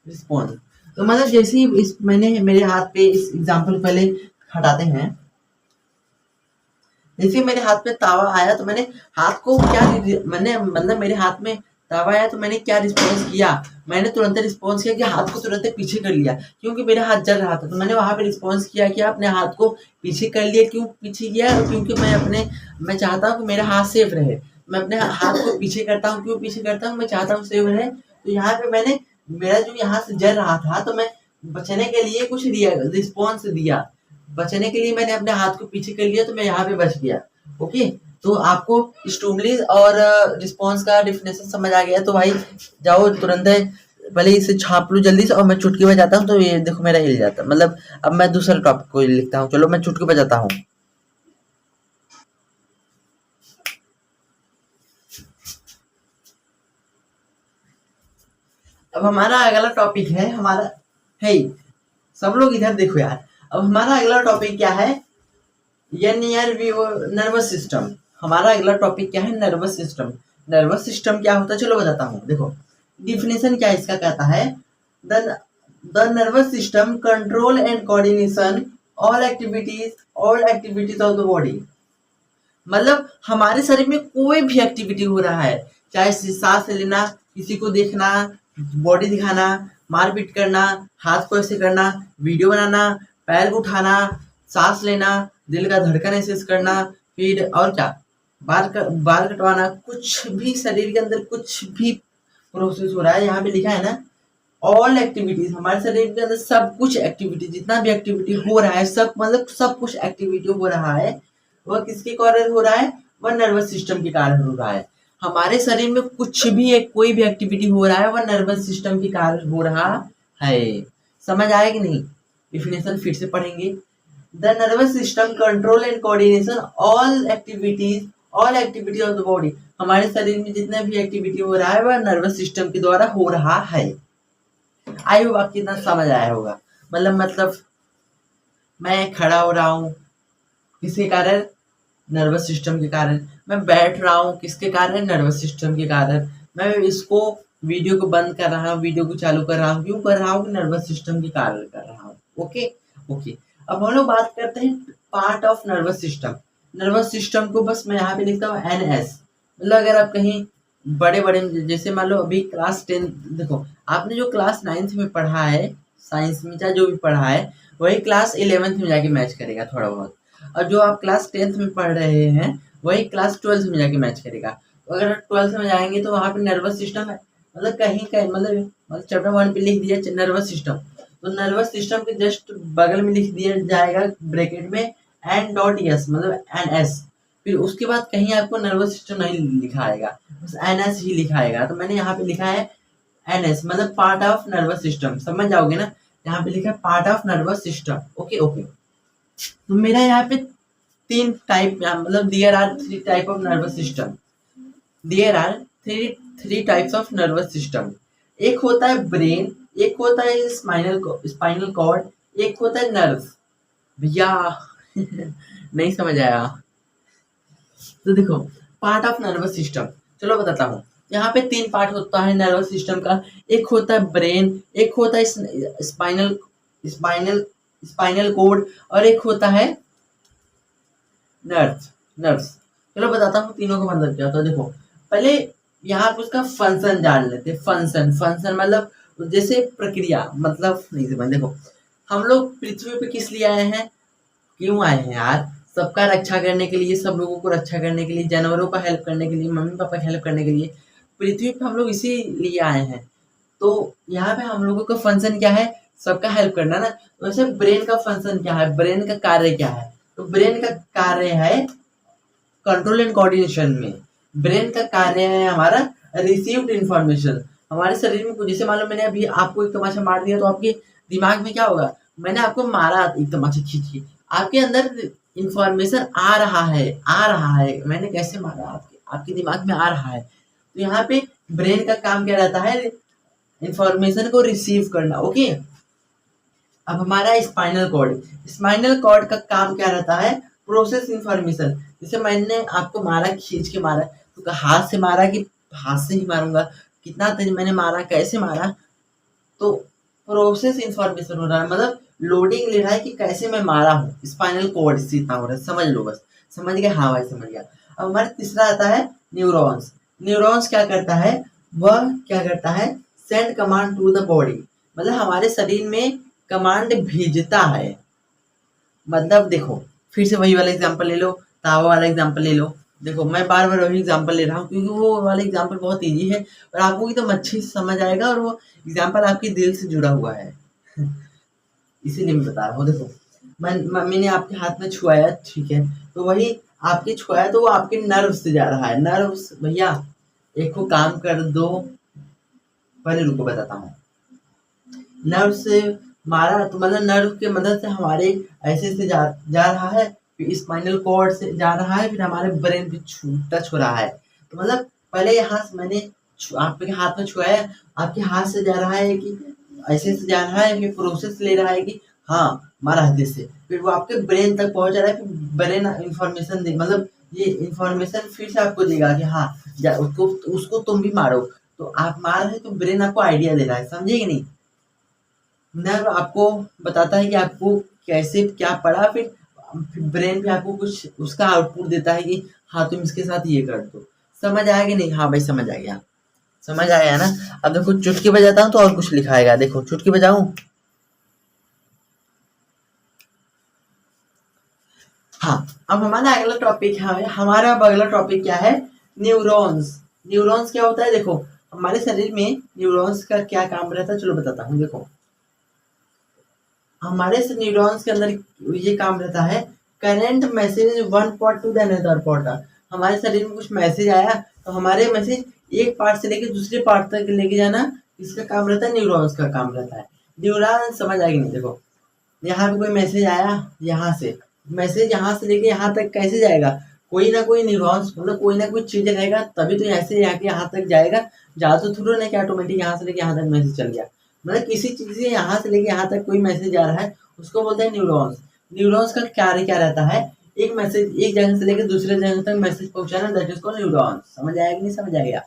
रिस्पॉन्स। तो मतलब जैसे ही इस मैंने मेरे हाथ पे इस एग्जांपल पहले हटाते हैं, जैसे मेरे हाथ में तावा आया तो मैंने हाथ को मैंने मतलब मेरे हाथ में तावा आया तो मैंने क्या रिस्पॉन्स किया? मैंने तुरंत रिस्पॉन्स किया कि हाथ को तुरंत पीछे कर लिया, क्योंकि मेरा हाथ जल रहा था। तो मैंने वहां पे रिस्पॉन्स किया कि अपने हाथ को पीछे कर लिया। क्यों पीछे किया? क्योंकि मैं चाहता हूँ कि मेरा हाथ सेफ रहे। मैं अपने हाथ को पीछे करता हूँ। क्यों पीछे करता हूँ? मैं चाहता हूँ सेफ रहे। तो यहाँ पे मैंने, मेरा जो यहाँ से जल रहा था तो मैं बचने के लिए कुछ रिस्पॉन्स दिया। बचने के लिए मैंने अपने हाथ को पीछे कर लिया तो मैं यहाँ पे बच गया। ओके, तो आपको स्टिमुलस और रिस्पॉन्स का डेफिनेशन समझ आ गया। तो भाई जाओ तुरंत पहले इसे छाप लो जल्दी से, और मैं चुटकी बजाता हूँ तो ये देखो मेरा हिल जाता है। मतलब अब मैं दूसरा टॉपिक को लिखता हूँ। चलो मैं चुटकी बजाता हूँ। अब हमारा अगला टॉपिक है, हमारा है, सब लोग इधर देखो यार। अब हमारा अगला टॉपिक क्या है? Nervous system. हमारा अगला टॉपिक क्या है? Nervous system. नर्वस सिस्टम क्या होता है? चलो बताता हूँ। देखो डिफिनेशन क्या इसका कहता है, the nervous system control and coordination all activities of the body. मतलब हमारे शरीर में कोई भी एक्टिविटी हो रहा है, चाहे सांस लेना, किसी को देखना, बॉडी दिखाना, मारपीट करना, हाथ को ऐसे करना, वीडियो बनाना, पैर उठाना, सांस लेना, दिल का धड़कन ऐसे करना, फिर और क्या, बाल कटवाना, कुछ भी शरीर के अंदर कुछ भी प्रोसेस हो रहा है, यहाँ पे लिखा है ना ऑल एक्टिविटीज। हमारे शरीर के अंदर सब कुछ एक्टिविटी, जितना भी एक्टिविटी हो रहा है, सब मतलब सब कुछ एक्टिविटी हो रहा है, वह किसके कारण हो रहा है? वह नर्वस सिस्टम के कारण हो रहा है। हमारे शरीर में कुछ भी एक कोई भी एक्टिविटी हो रहा है वह नर्वस सिस्टम के कारण हो रहा है। समझ आया कि नहीं? डिफिनेशन फिर से पढ़ेंगे। The nervous system control and coordination all activity of the body. हमारे शरीर में जितना भी एक्टिविटी हो रहा है वह नर्वस सिस्टम के द्वारा हो रहा है। आई होप आपको इतना समझ आया होगा। मतलब मैं खड़ा हो रहा हूँ किसके कारण? नर्वस सिस्टम के कारण। मैं बैठ रहा हूँ किसके कारण? नर्वस सिस्टम के कारण। मैं इसको वीडियो को बंद कर रहा हूँ, वीडियो को चालू कर रहा हूँ, क्यों कर रहा हूँ? नर्वस सिस्टम के कारण कर रहा हूँ। ओके ओके, अब हम लोग बात करते हैं part of nervous system. Nervous system को बस मैं यहाँ पे लिखता हूँ NS। मतलब अगर आप कहीं बड़े बड़े, जैसे मान लो अभी क्लास 10, देखो आपने जो क्लास 9th में पढ़ा है साइंस में, चाहे जो भी पढ़ा है, वही क्लास 11th में जाके मैच करेगा थोड़ा बहुत। और जो आप क्लास 10th में पढ़ रहे हैं वही क्लास 12th में जाके मैच करेगा। तो अगर 12th में जाएंगे तो वहाँ पे नर्वस सिस्टम है, मतलब कहीं मतलब चैप्टर 1 पे लिख दिया नर्वस सिस्टम, तो नर्वस सिस्टम के जस्ट बगल में लिख दिया जाएगा ब्रैकेट में N.S, मतलब NS। फिर उसके बाद कहीं आपको नर्वस सिस्टम नहीं लिखा आएगा, बस NS ही लिखा आएगा। तो मैंने यहाँ पे लिखा है NS, मतलब पार्ट ऑफ नर्वस सिस्टम। समझ जाओगे ना? यहाँ पे लिखा है part of nervous system. Okay okay, तो मेरा यहाँ पे 3 टाइप, मतलब there are 3 type of nervous system. There are 3 types of nervous system. एक होता है ब्रेन, एक होता है स्पाइनल कॉर्ड, एक होता है नर्व। भैया नहीं समझ आया? तो देखो पार्ट ऑफ नर्वस सिस्टम, चलो बताता हूँ। यहाँ पे 3 पार्ट होता है नर्वस सिस्टम का। एक होता है ब्रेन, एक होता है स्पाइनल कोड, और एक होता है नर्व्स। चलो बताता हूँ तीनों का मतलब क्या होता है। देखो पहले यहाँ पे उसका फंक्शन जान लेते हैं। फंक्शन फंक्शन मतलब जैसे प्रक्रिया, मतलब नहीं समझ। देखो हम लोग पृथ्वी पे किस लिए आए हैं, क्यों आए हैं यार? सबका रक्षा करने के लिए, सब लोगों को रक्षा करने के लिए, जानवरों का हेल्प करने के लिए, मम्मी पापा की हेल्प करने के लिए पृथ्वी पे हम लोग इसीलिए आए हैं। तो यहाँ पे हम लोगों का फंक्शन क्या है, सबका हेल्प करना ना। वैसे ब्रेन का फंक्शन क्या है, ब्रेन का कार्य क्या है? तो ब्रेन का कार्य है कंट्रोल एंड कोऑर्डिनेशन में। ब्रेन का कार्य है हमारा रिसीव्ड इंफॉर्मेशन। हमारे शरीर में कुछ, जैसे मान लो मैंने अभी आपको एक तमाचा मार दिया, तो आपके दिमाग में क्या होगा? मैंने आपको मारा एक तमाचा खींच के, आपके अंदर इंफॉर्मेशन आ रहा है, आ रहा है मैंने कैसे मारा, आपके आपके दिमाग में आ रहा है। तो यहाँ पे ब्रेन का काम क्या रहता है, इंफॉर्मेशन को रिसीव करना। ओके, अब हमारा स्पाइनल कॉर्ड का काम क्या रहता है, प्रोसेस इंफॉर्मेशन। जैसे मैंने आपको मारा, खींच के मारा, तो हाथ से मारा कि हाथ से ही मारूंगा, कितना तेज मैंने मारा, कैसे मारा, तो प्रोसेस इंफॉर्मेशन हो रहा है, मतलब लोडिंग ले रहा है कि कैसे मैं मारा हूँ। स्पाइनल कॉर्ड से इतना हो रहा है, समझ लो बस। समझ गए? हाँ भाई समझ गया। अब हमारा तीसरा आता है न्यूरॉन्स। न्यूरॉन्स क्या करता है, वह क्या करता है, send command to the body, मतलब हमारे शरीर में कमांड भेजता है। मतलब देखो, फिर से वही वाला एग्जांपल ले लो, तावा वाला एग्जांपल ले लो। देखो मैं बार बार वही एग्जांपल ले रहा हूँ क्योंकि वो वाला एग्जांपल बहुत इजी है और आपको एकदम अच्छे से समझ आएगा, और वो एग्जांपल आपके दिल से जुड़ा हुआ है। इसीलिए मैं बता रहा हूँ। देखो मम्मी ने आपके हाथ में छुआया, ठीक है, तो वही आपके छुआया तो वो आपके नर्व से जा रहा है। नर्व्स भैया, एक को काम कर दो, पहले रुको बताता हूँ। नर्व से मारा तो मतलब नर्व के मदद से हमारे ऐसे से जा रहा है, फिर स्पाइनल कॉर्ड से जा रहा है, फिर हमारे ब्रेन पे टच हो रहा है। तो मतलब पहले यहाँ से मैंने आपके हाथ में छुआया, आपके हाथ से जा रहा है कि ऐसे से जा रहा है, फिर प्रोसेस ले रहा है कि हाँ मारा हाथ से, फिर वो आपके ब्रेन तक पहुंच रहा है, फिर ब्रेन इंफॉर्मेशन दे, मतलब ये इंफॉर्मेशन फिर से आपको देगा कि हाँ उसको उसको तुम भी मारो। तो आप मार रहे तो ब्रेन आपको आइडिया दे रहा है, समझे कि नहीं? नर्व आपको बताता है कि आपको कैसे क्या पढ़ा, फिर ब्रेन पे आपको कुछ उसका आउटपुट देता है कि हाँ तुम इसके साथ ये कर दो। समझ आया कि नहीं? हाँ भाई समझ आ गया, समझ आया ना। अब देखो चुटकी बजाता हूँ तो और कुछ लिखा आएगा, देखो चुटकी बजाऊं। हाँ, अब हमारा अगला टॉपिक है, हमारा अब अगला टॉपिक क्या है, न्यूरॉन्स। न्यूरॉन्स क्या होता है? देखो हमारे शरीर में न्यूरॉन्स का क्या काम रहता है, चलो बताता हूँ। देखो हमारे से न्यूरॉन्स के अंदर ये काम रहता है, current message one part two the another part. हमारे शरीर में कुछ मैसेज आया तो हमारे मैसेज एक पार्ट से लेके दूसरे पार्ट तक लेके जाना, इसका काम रहता है, न्यूरॉन्स का काम रहता है। न्यूरॉन समझ आएगी नहीं? देखो यहाँ पे कोई मैसेज आया, यहाँ से मैसेज यहाँ से लेके यहाँ तक कैसे जाएगा, कोई ना कोई न्यूरॉन्स, मतलब कोई ना कोई चीज रहेगा तभी तो ऐसे यहाँ के यहाँ तक जाएगा। जा तो थोड़ा ना कि ऑटोमेटिक यहाँ से लेके यहाँ तक मैसेज चल गया, मतलब किसी चीज से यहाँ से लेके यहाँ तक कोई मैसेज आ रहा है, उसको बोलते हैं न्यूरॉन्स। न्यूरॉन्स का कार्य क्या रहता है, एक मैसेज एक जगह से लेकर दूसरे जगह तक मैसेज पहुंचाना, दैट इज कॉल्ड न्यूरॉन्स। समझ आएगा कि नहीं समझ आएगा?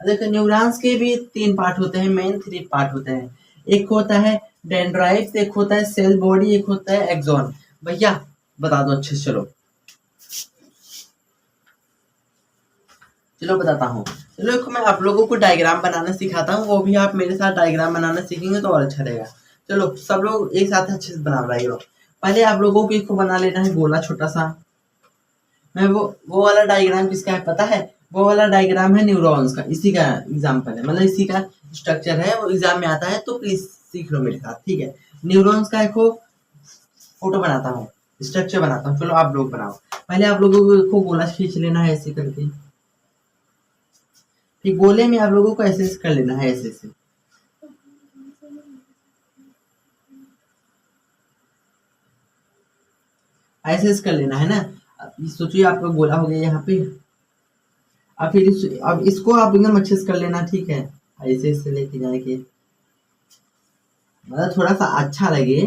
देखो न्यूरॉन्स के भी तीन पार्ट होते हैं, मेन थ्री पार्ट होते हैं। एक होता है डेंड्राइट्स, एक होता है सेल बॉडी, एक होता है एक्सॉन। भैया बता दो अच्छे से, चलो चलो बताता हूँ। चलो एक मैं आप लोगों को डायग्राम बनाना सिखाता हूँ, वो भी आप मेरे साथ डायग्राम बनाना सीखेंगे तो और अच्छा रहेगा। चलो सब लोग एक साथ अच्छे से बना रहे हो। पहले आप लोगों को इसको बना लेना है गोला छोटा सा। मैं वो वाला डायग्राम किसका है पता है? वो वाला डायग्राम है न्यूरॉन्स का, इसी का एग्जाम्पल है, मतलब इसी का स्ट्रक्चर है, वो एग्जाम में आता है, तो प्लीज सीख लो मेरे साथ, ठीक है? न्यूरॉन्स का एक फोटो बनाता हूँ, स्ट्रक्चर बनाता हूँ। चलो आप लोग बनाओ। पहले आप लोगों को गोला खींच लेना है ऐसे करके, फिर गोले में आप लोगों को ऐसे ऐसे कर लेना है, ऐसे ऐसे। ऐसे ऐसे कर लेना है ना। अब सोचिए आपका गोला हो गया यहाँ पे। अब फिर अब इसको आप एकदम अच्छे से कर लेना, ठीक है? ऐसे ऐसे लेके जाके, मतलब थोड़ा सा अच्छा लगे,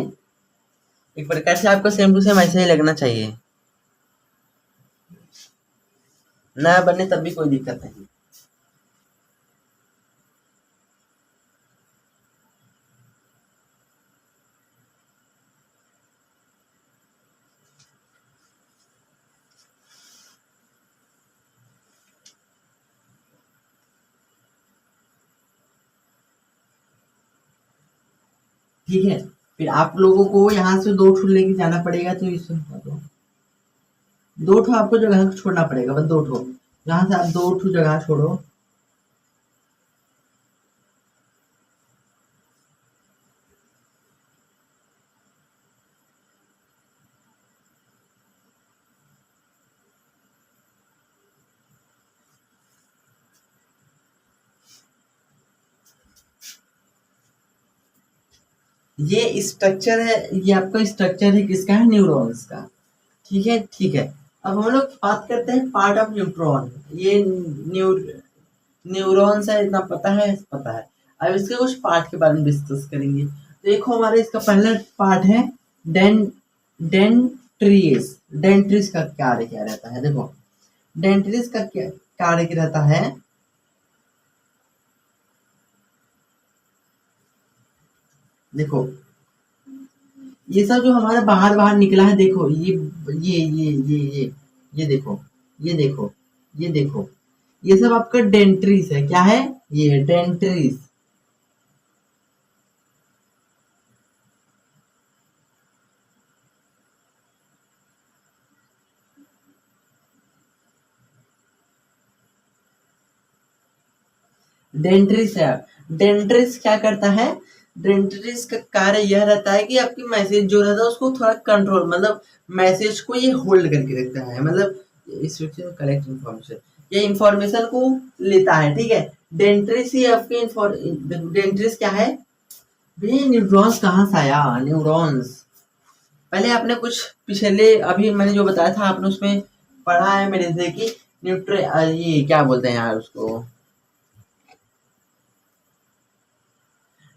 एक प्रकार से आपको सेम टू सेम ऐसे ही लगना चाहिए, ना बने तब भी कोई दिक्कत नहीं। ठीक है। फिर आप लोगों को यहाँ से 2 ठो लेके जाना पड़ेगा, तो इस 2 ठो आपको जगह छोड़ना पड़ेगा, बस 2 ठो। यहाँ से आप 2 ठो जगह छोड़ो। ये स्ट्रक्चर है, ये आपका स्ट्रक्चर है किसका है, न्यूरॉन्स का। ठीक है, ठीक है। अब हम लोग बात करते हैं पार्ट ऑफ न्यूट्रॉन। ये न्यूरॉन्स है, इतना पता है, पता है। अब इसके कुछ पार्ट के बारे में डिस्कस करेंगे। तो देखो हमारे इसका पहला पार्ट है डेन डेंट्रीज। डेंट्रीज का कार्य क्या रहता है, देखो डेंट्रीज का क्या कार्य क्या रहता है। देखो ये सब जो हमारा बाहर बाहर निकला है, देखो ये देखो, ये देखो, ये देखो, ये सब आपका डेंट्रीज है। क्या है ये, डेंट्रीज। डेंट्रिस है। डेंट्रिस क्या करता है, डेंट्रिस का कार्य यह रहता है कि आपकी मैसेज जो रहता है उसको थोड़ा कंट्रोल, मतलब मैसेज को ये होल्ड करके रखता है, मतलब कलेक्ट इंफॉर्मेशन, ये इंफॉर्मेशन को लेता है। ठीक है, डेंट्रिस ही आपके डेंट्रिस क्या है भैया, न्यूरॉन्स कहाँ से आया, न्यूरॉन्स पहले आपने कुछ पिछले, अभी मैंने जो बताया था आपने उसमें पढ़ा है मेरे से कि ये क्या बोलते हैं यार उसको,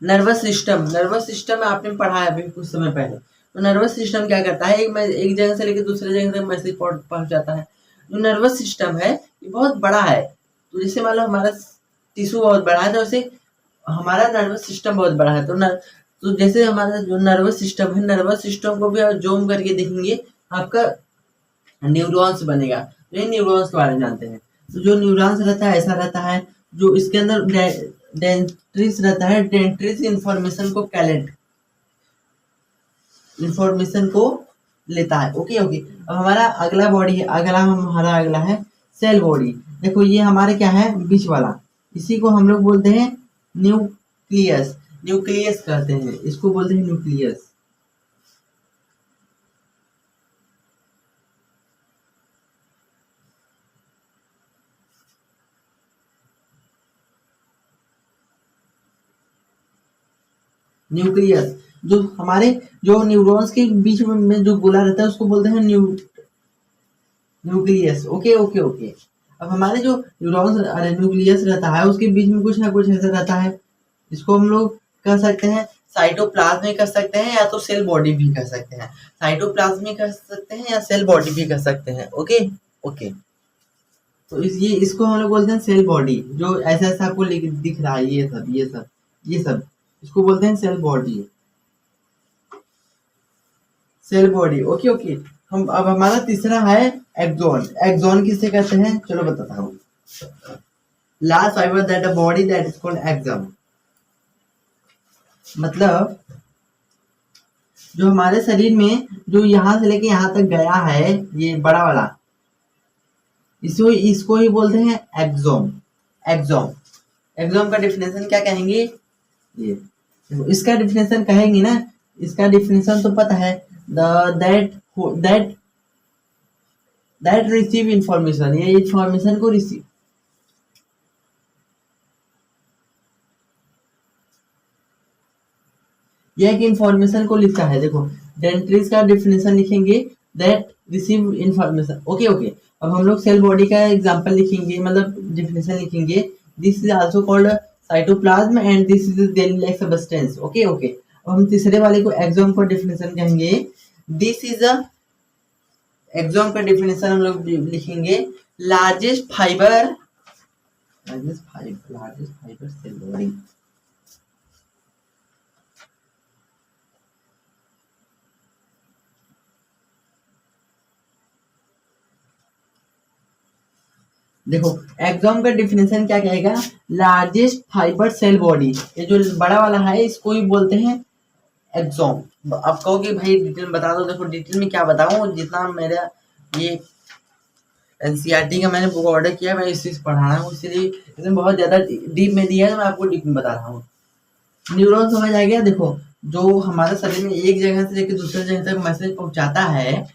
नर्वस सिस्टम। नर्वस सिस्टम आपने पढ़ा है अभी कुछ समय पहले। तो नर्वस सिस्टम क्या करता है, एक जगह से लेकर दूसरे जगह तक मैसेज पहुंच जाता है। जो नर्वस सिस्टम है ये बहुत बड़ा है। तो जैसे मान लो हमारा टिश्यू बहुत बड़ा है, तो वैसे हमारा नर्वस सिस्टम बहुत बड़ा है। तो जैसे हमारा जो नर्वस सिस्टम है, नर्वस सिस्टम को भी आप जूम करके देखेंगे, आपका न्यूरॉन्स बनेगा। तो ये न्यूरॉन्स के बारे में जानते हैं। तो जो न्यूरॉन्स रहता है ऐसा रहता है, जो इसके अंदर डेंट्रिस रहता है। डेंट्रिस इंफॉर्मेशन को इंफॉर्मेशन को लेता है। Okay okay. अब हमारा अगला बॉडी है, हमारा अगला है सेल बॉडी। देखो ये हमारे क्या है, बीच वाला, इसी को हम लोग बोलते हैं न्यूक्लियस। न्यूक्लियस कहते हैं इसको, बोलते हैं न्यूक्लियस। न्यूक्लियस जो हमारे जो न्यूरॉन्स के बीच में जो गोला रहता है उसको बोलते हैं न्यूक्लियस। Okay okay okay. अब हमारे जो न्यूरॉन्स, अरे न्यूक्लियस रहता है उसके बीच में कुछ ना कुछ ऐसा रहता है, इसको हम लोग कह सकते हैं साइटोप्लाज्म कह सकते हैं, या तो सेल बॉडी भी कह सकते हैं। साइटोप्लाज्म कह सकते हैं या सेल बॉडी भी कह सकते हैं। Okay okay. तो इसको हम लोग बोलते हैं सेल बॉडी। जो ऐसा ऐसा आपको दिख रहा है, ये सब इसको बोलते हैं cell body. Cell body. Okay okay. हम अब हमारा तीसरा है एक्सॉन। एक्सॉन किसे कहते हैं, चलो बताता हूँ। Last fibre that a body that is called axon. मतलब जो हमारे शरीर में जो यहाँ से लेके यहाँ तक गया है, ये बड़ा वाला, इसको ही बोलते हैं एक्सोम। एक्सोम एक्सोम का डिफिनेशन क्या कहेंगे, ये इसका डिफिनेशन कहेंगे ना, इसका डिफिनेशन तो पता है, दैट रिसीव इंफॉर्मेशन, ये इंफॉर्मेशन को रिसीव, यह एक इंफॉर्मेशन को लिखता है। देखो डेंट्रीज का डिफिनेशन लिखेंगे, that receive information. Okay okay. अब हम लोग सेल बॉडी का एग्जांपल लिखेंगे, मतलब डिफिनेशन लिखेंगे। This is also called cytoplasm and this is jelly like substance. Okay okay. अब हम तीसरे वाले को एक्सोम का डिफिनेशन कहेंगे। दिस इज अ, एक्सोम का डिफिनेशन हम लोग लिखेंगे, लार्जेस्ट फाइबर सेल बॉडी। देखो एक्सोम का डिफिनेशन क्या कहेगा, लार्जेस्ट फाइबर सेल बॉडी। ये जो बड़ा वाला है इसको ही बोलते हैं एग्जॉम। आप कहोगे भाई डिटेल में बता दो, देखो डिटेल में क्या बताऊं, जितना मेरा ये एनसीईआरटी का मैंने बुक ऑर्डर किया, मैं इस चीज पढ़ा रहा हूँ, इसलिए इसमें बहुत ज्यादा डीप में दिया है, तो मैं आपको डीप में बता रहा हूँ। न्यूरॉन समझ आ गया। देखो जो हमारे शरीर में एक जगह से लेकर दूसरे जगह तक मैसेज पहुंचाता है,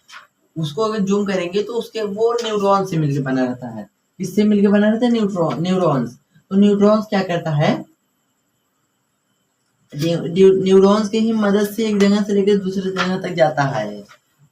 उसको अगर जूम करेंगे तो उसके वो न्यूरॉन से मिलकर बना रहता है। किससे मिलकर बना रहता है? न्यूरॉन्स। तो न्यूरॉन्स क्या करता है, न्यूरॉन्स की ही मदद से एक जगह से लेकर दूसरे जगह तक जाता है।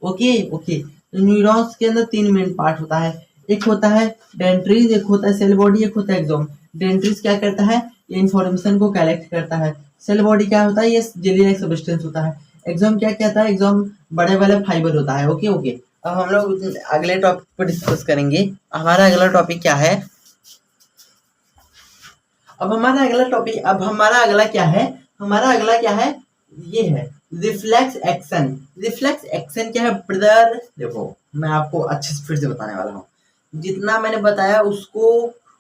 Okay okay. तो न्यूरॉन्स के अंदर तीन मेन पार्ट होता है, एक होता है डेंड्रिस, एक होता है सेल बॉडी, एक होता है एक्सोम। डेंड्रिस क्या करता है, ये इंफॉर्मेशन को कलेक्ट करता है। सेल बॉडी क्या होता है, ये जेली लाइक सब्सटेंस होता है। एक्सोम क्या कहता है, एक्सोम बड़े वाले फाइबर होता है। Okay okay. अब हम लोग अगले टॉपिक पर डिस्कस करेंगे। हमारा अगला टॉपिक क्या है, अब हमारा अगला क्या है, हमारा अगला क्या है, ये है रिफ्लेक्स एक्शन। रिफ्लेक्स एक्शन क्या है ब्रदर? देखो मैं आपको अच्छे से फिर से बताने वाला हूँ, जितना मैंने बताया उसको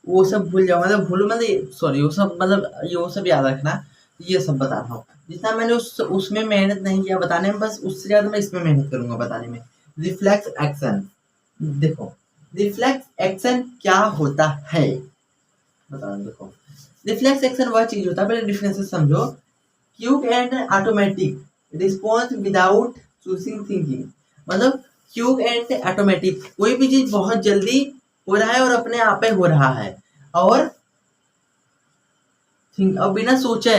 वो सब भूल जाओ, मतलब भूलो मतलब सॉरी, वो सब मतलब ये वो सब याद रखना, ये सब बता रहा हूँ। जितना मैंने उसमें मेहनत नहीं किया बताने में, बस उससे ज्यादा मैं इसमें मेहनत करूंगा बताने में। रिफ्लेक्स एक्शन, देखो रिफ्लेक्स एक्शन क्या होता है बताओ। देखो रिफ्लेक्स एक्शन वह चीज होता है, पहले डिफरेंसेस समझो। Quick and automatic response without choosing thinking, मतलब क्यूक एंड ऑटोमेटिक, कोई भी चीज बहुत जल्दी हो रहा है और अपने आप पे हो रहा है, और अब बिना सोचे,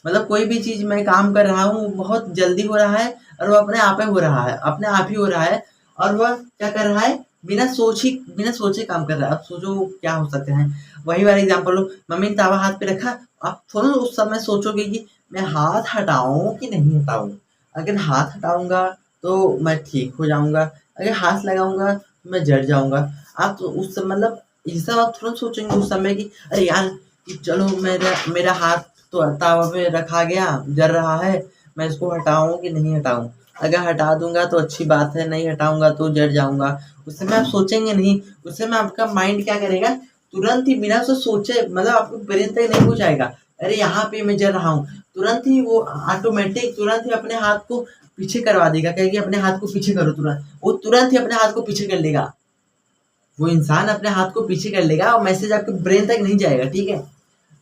मतलब कोई भी चीज मैं काम कर रहा हूँ बहुत जल्दी हो रहा है और वो अपने आप ही हो रहा है, अपने आप ही हो रहा है, और वह क्या कर रहा है, बिना सोचे काम कर रहा है। अब सोचो क्या हो सकते हैं, वही वाला एग्जाम्पल लो, मम्मी ने तावा हाथ पे रखा, आप थोड़ा उस समय सोचोगे कि मैं हाथ हटाऊं कि नहीं हटाऊं, अगर हाथ हटाऊंगा तो मैं ठीक हो जाऊंगा, अगर हाथ लगाऊंगा तो मैं जड़ जाऊंगा। आप तो उस समय मतलब ये सब आप तुरंत सोचेंगे उस समय कि अरे यार कि चलो मेरा मेरा हाथ तो तावा पे रखा गया, जल रहा है, मैं इसको हटाऊं कि नहीं हटाऊं, अगर हटा दूंगा तो अच्छी बात है, नहीं हटाऊंगा तो जड़ जाऊंगा। उस समय आप सोचेंगे नहीं, उस समय आपका माइंड क्या करेगा, तुरंत ही बिना सोचे, मतलब आपको ब्रेन तक नहीं पहुंचाएगा अरे यहाँ पे मैं जल रहा हूँ, तुरंत ही वो ऑटोमेटिक तुरंत ही अपने हाथ को पीछे करवा देगा, कहेगी अपने हाथ को पीछे करो, तुरंत वो तुरंत ही अपने हाथ को पीछे कर लेगा, वो इंसान अपने हाथ को पीछे कर लेगा और मैसेज आपके ब्रेन तक नहीं जाएगा। ठीक है,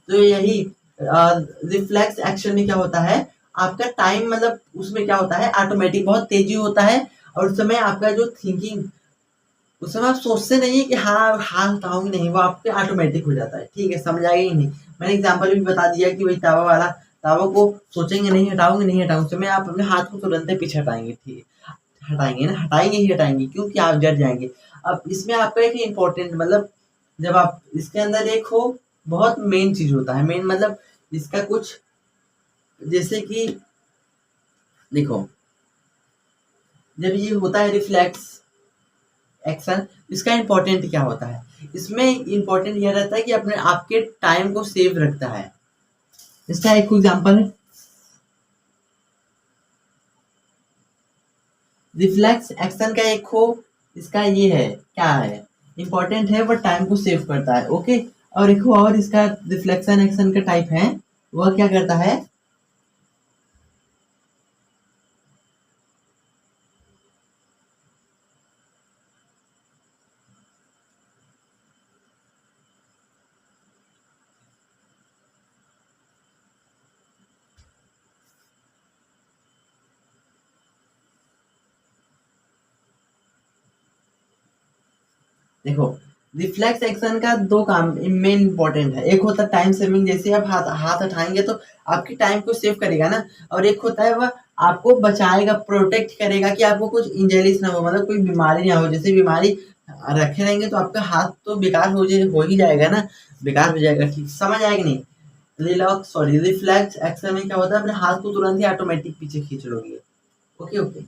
तो यही रिफ्लेक्स एक्शन में क्या होता है, आपका टाइम मतलब उसमें क्या होता है, ऑटोमेटिक बहुत तेजी होता है, और उस समय आपका जो थिंकिंग, उस समय आप सोचते नहीं है कि हाँ हाँ हटाऊंगी नहीं, वो आपके ऑटोमेटिक हो जाता है। ठीक है, समझ आएगा ही नहीं, मैंने एग्जाम्पल भी बता दिया कि वही तावा वाला, तावा को सोचेंगे नहीं हटाऊंगे नहीं हटाऊंगे, उस समय आप अपने हाथ को तुरंत ही पीछे हटाएंगे। ठीक है, हटाएंगे ना, हटाएंगे ही हटाएंगे, क्योंकि आप जड़ जाएंगे। अब इसमें आपका एक इम्पोर्टेंट मतलब, जब आप इसके अंदर एक हो, बहुत मेन चीज होता है, मेन मतलब इसका कुछ, जैसे कि देखो जब ये होता है रिफ्लेक्स एक्शन, इसका इम्पोर्टेंट क्या होता है, इसमें इम्पोर्टेंट यह रहता है कि अपने आपके टाइम को सेव रखता है। इसका एक एग्जांपल है, रिफ्लेक्स एक्शन का एक हो, इसका ये है क्या है, इम्पोर्टेंट है, वह टाइम को सेव करता है। ओके, और एक और इसका रिफ्लेक्शन एक्शन का टाइप है, वह क्या करता है, देखो रिफ्लेक्स एक्शन का दो काम मेन इंपॉर्टेंट है, एक होता है टाइम सेविंग, जैसे आप हाथ हाथ उठाएंगे तो आपकी टाइम को सेव करेगा ना, और एक होता है वह आपको बचाएगा, प्रोटेक्ट करेगा कि आपको कुछ इंजरीज ना हो, मतलब कोई बीमारी ना हो, जैसे बीमारी रखे रहेंगे तो आपका हाथ तो बेकार हो ही जाएगा ना, बेकार हो जाएगा। ठीक समझ आएगा नहीं, रिफ्लेक्स एक्शन में क्या होता है, अपने हाथ को तुरंत ही ऑटोमेटिक पीछे खींच लोगे। Okay okay.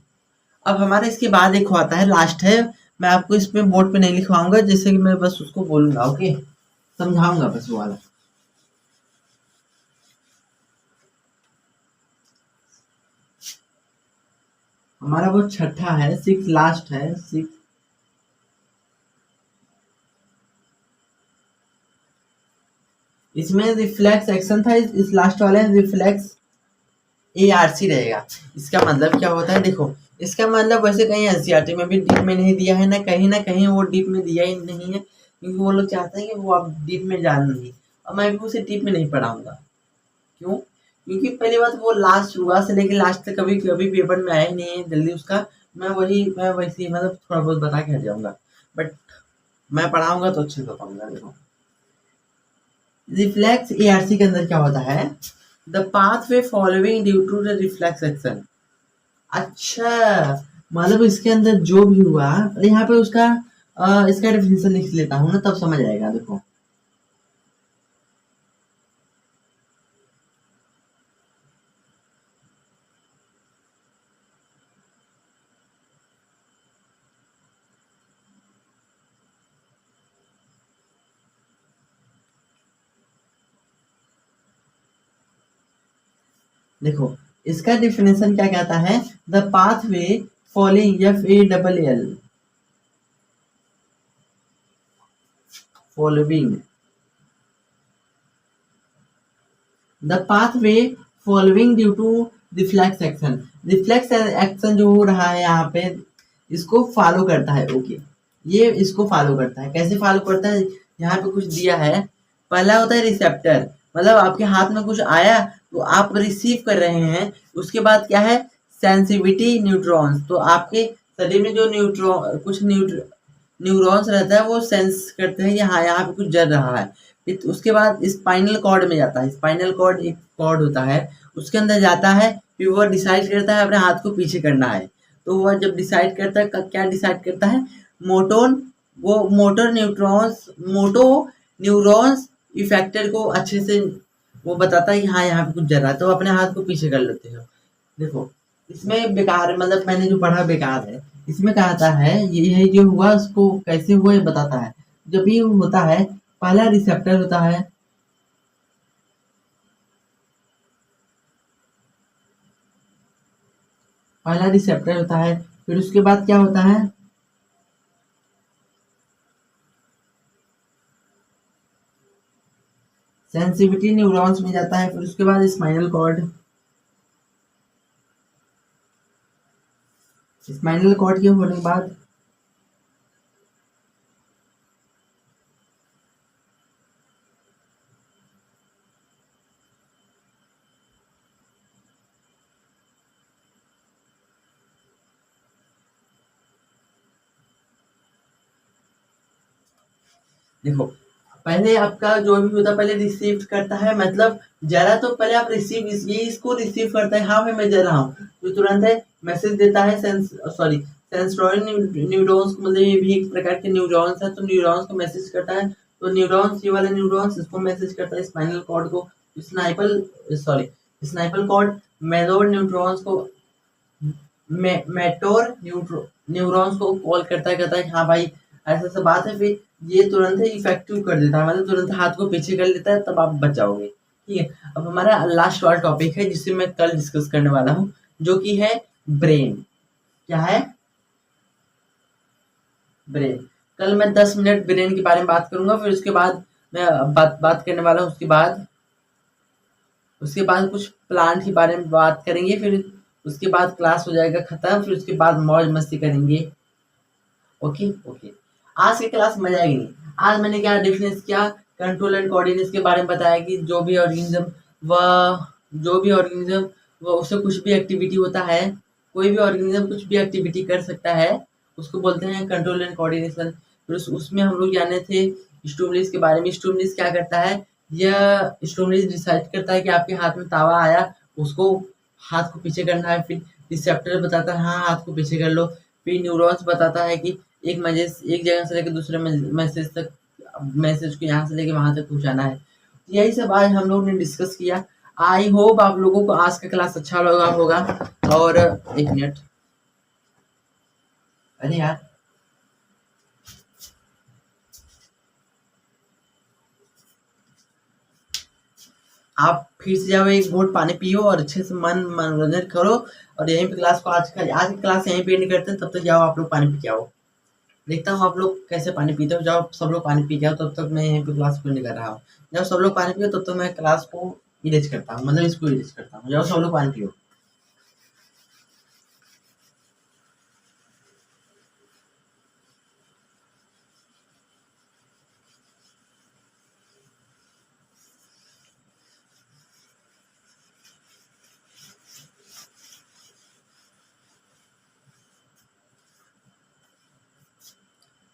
अब हमारे इसके बाद एक आता है, लास्ट है, मैं आपको इसमें बोर्ड पे नहीं लिखवाऊंगा, जैसे कि मैं बस उसको बोलूंगा, ओके समझाऊंगा बस वो वाला। हमारा वो छठा है, सिक्स लास्ट है, सिक्स, इसमें रिफ्लेक्स एक्शन था, इस लास्ट वाले रिफ्लेक्स ARC रहेगा। इसका मतलब क्या होता है, देखो इसका मतलब वैसे कहीं NCERT में भी डीप में नहीं दिया है, ना कहीं वो डीप में दिया ही नहीं है, क्योंकि वो लोग चाहते हैं कि वो आप डीप में जान नहीं, और मैं भी उसे डीप में नहीं पढ़ाऊंगा। क्यों? क्योंकि पहली बात वो लास्ट शुरुआत से लेकर लास्ट तक कभी कभी पेपर में आया ही नहीं है जल्दी उसका। मैं वैसे मतलब थोड़ा बहुत बता के हट जाऊंगा, बट मैं पढ़ाऊंगा तो अच्छे से पढ़ाऊंगा। देखो रिफ्लेक्स ARC के अंदर क्या होता है, the pathway following due to the reflex action. अच्छा, मतलब इसके अंदर जो भी हुआ, यहाँ पे उसका इसका डेफिनेशन लिख लेता हूँ ना, तब समझ आएगा। देखो देखो इसका डेफिनेशन क्या कहता है, the pathway following FALL following the pathway following due to reflex action. Reflex action जो हो रहा है यहाँ पे, इसको फॉलो करता है। ओके, ये इसको फॉलो करता है। कैसे फॉलो करता है, यहाँ पे कुछ दिया है। पहला होता है रिसेप्टर, मतलब आपके हाथ में कुछ आया तो आप रिसीव कर रहे हैं। उसके बाद क्या है, सेंसिटिविटी न्यूट्रॉन्स, तो आपके शरीर में जो न्यूरॉन्स रहता है वो सेंस करते हैं कि हाँ यहाँ पे कुछ जल रहा है। फिर उसके बाद स्पाइनल कॉर्ड में जाता है। स्पाइनल कॉर्ड एक कॉर्ड होता है, उसके अंदर जाता है। फिर वो डिसाइड करता है अपने हाथ को पीछे करना है। तो वह जब डिसाइड करता है, क्या डिसाइड करता है, मोटोन वो मोटो न्यूरॉन्स इफेक्टर को अच्छे से वो बताता है कि हाँ यहाँ पे कुछ जल रहा है, तो अपने हाथ को पीछे कर लेते हो। देखो इसमें बेकार, मतलब मैंने जो पढ़ा बेकार है। इसमें कहता है ये जो हुआ उसको कैसे हुआ ये बताता है। जब ये होता है, पहला रिसेप्टर होता है, फिर उसके बाद क्या होता है, सेंसिटिविटी न्यूरॉन्स में जाता है। फिर उसके बाद स्पाइनल कॉर्ड के होने के बाद देखो पहले आपका जो भी होता है पहले रिसीव करता है, मतलब जरा तो पहले आप रिसीव, ये इसको रिसीव करता है, हाँ मैं जल रहा हूँ, तो तुरंत है मैसेज देता है सेंसोरियल न्यूरॉन्स, मतलब ये भी एक प्रकार के न्यूरॉन्स है, तो न्यूरॉन्स को मैसेज करता है। तो न्यूरॉन्स, ये वाला न्यूरॉन्स इसको मैसेज करता है स्पाइनल कॉर्ड को। स्नाइपल कॉर्ड मेजोर न्यूरॉन्स को मेटोर न्यूरॉन्स को कॉल करता है, कहता है हाँ भाई ऐसा ऐसा बात है। फिर ये तुरंत ही इफेक्टिव कर देता है, मतलब तुरंत हाथ को पीछे कर लेता है, तब आप बच जाओगे। ठीक है, अब हमारा लास्ट वाला टॉपिक है जिससे मैं कल डिस्कस करने वाला हूँ, जो कि है ब्रेन। क्या है, ब्रेन। कल मैं 10 मिनट ब्रेन के बारे में बात करूंगा, फिर उसके बाद मैं बात करने वाला हूँ। उसके बाद कुछ प्लांट के बारे में बात करेंगे, फिर उसके बाद क्लास हो जाएगा खत्म, फिर उसके बाद मौज मस्ती करेंगे। ओके ओके, आज की क्लास मजा आएगी नहीं। आज मैंने क्या डिफरेंस किया, कंट्रोल एंड कोऑर्डिनेट्स के बारे में बताया कि जो भी ऑर्गेनिज्म वह उससे कुछ भी एक्टिविटी होता है, कोई भी ऑर्गेनिज्म कुछ भी एक्टिविटी कर सकता है, उसको बोलते हैं कंट्रोल एंड कोऑर्डिनेशन। फिर उसमें हम लोग जाने थे स्टिमुलस के बारे में। स्टिमुलस क्या करता है, यह स्टिमुलस डिसाइड करता है कि आपके हाथ में तावा आया, उसको हाथ को पीछे करना है। फिर रिसेप्टर बताता है हाँ हाथ को पीछे कर लो। फिर न्यूरॉन्स बताता है कि एक जगह से लेकर दूसरे मैसेज को यहाँ से लेके वहां तक पहुंचाना है। यही सब आज हम लोग ने डिस्कस किया। आई होप आप लोगों को आज का क्लास अच्छा लगा होगा। और एक मिनट, अरे यार आप फिर से जाओ, एक घूंट पानी पियो और अच्छे से मनोरंजन करो। और यहीं पे क्लास को आज की क्लास यहीं पे एंड करते हैं। तब तक जाओ आप लोग पानी पी के आओ। देखता हूँ आप लोग कैसे पानी पीते हो। जाओ सब लोग पानी पी के आओ, तब तक मैं यहीं पे क्लास को एंड कर रहा हूँ। जब सब लोग पानी पियो तब तक मैं क्लास को इरेज करता हूँ, मतलब इसको इरेज करता हूँ। जाओ सब लोग पानी पियो।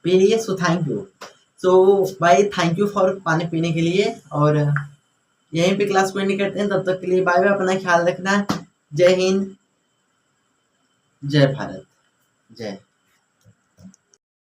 पी लिए, सो थैंक यू। सो भाई थैंक यू फॉर पानी पीने के लिए, और यहीं पे क्लास को एंड करते हैं। तब तक के लिए बाय बाय, अपना ख्याल रखना। जय हिंद, जय भारत, जय।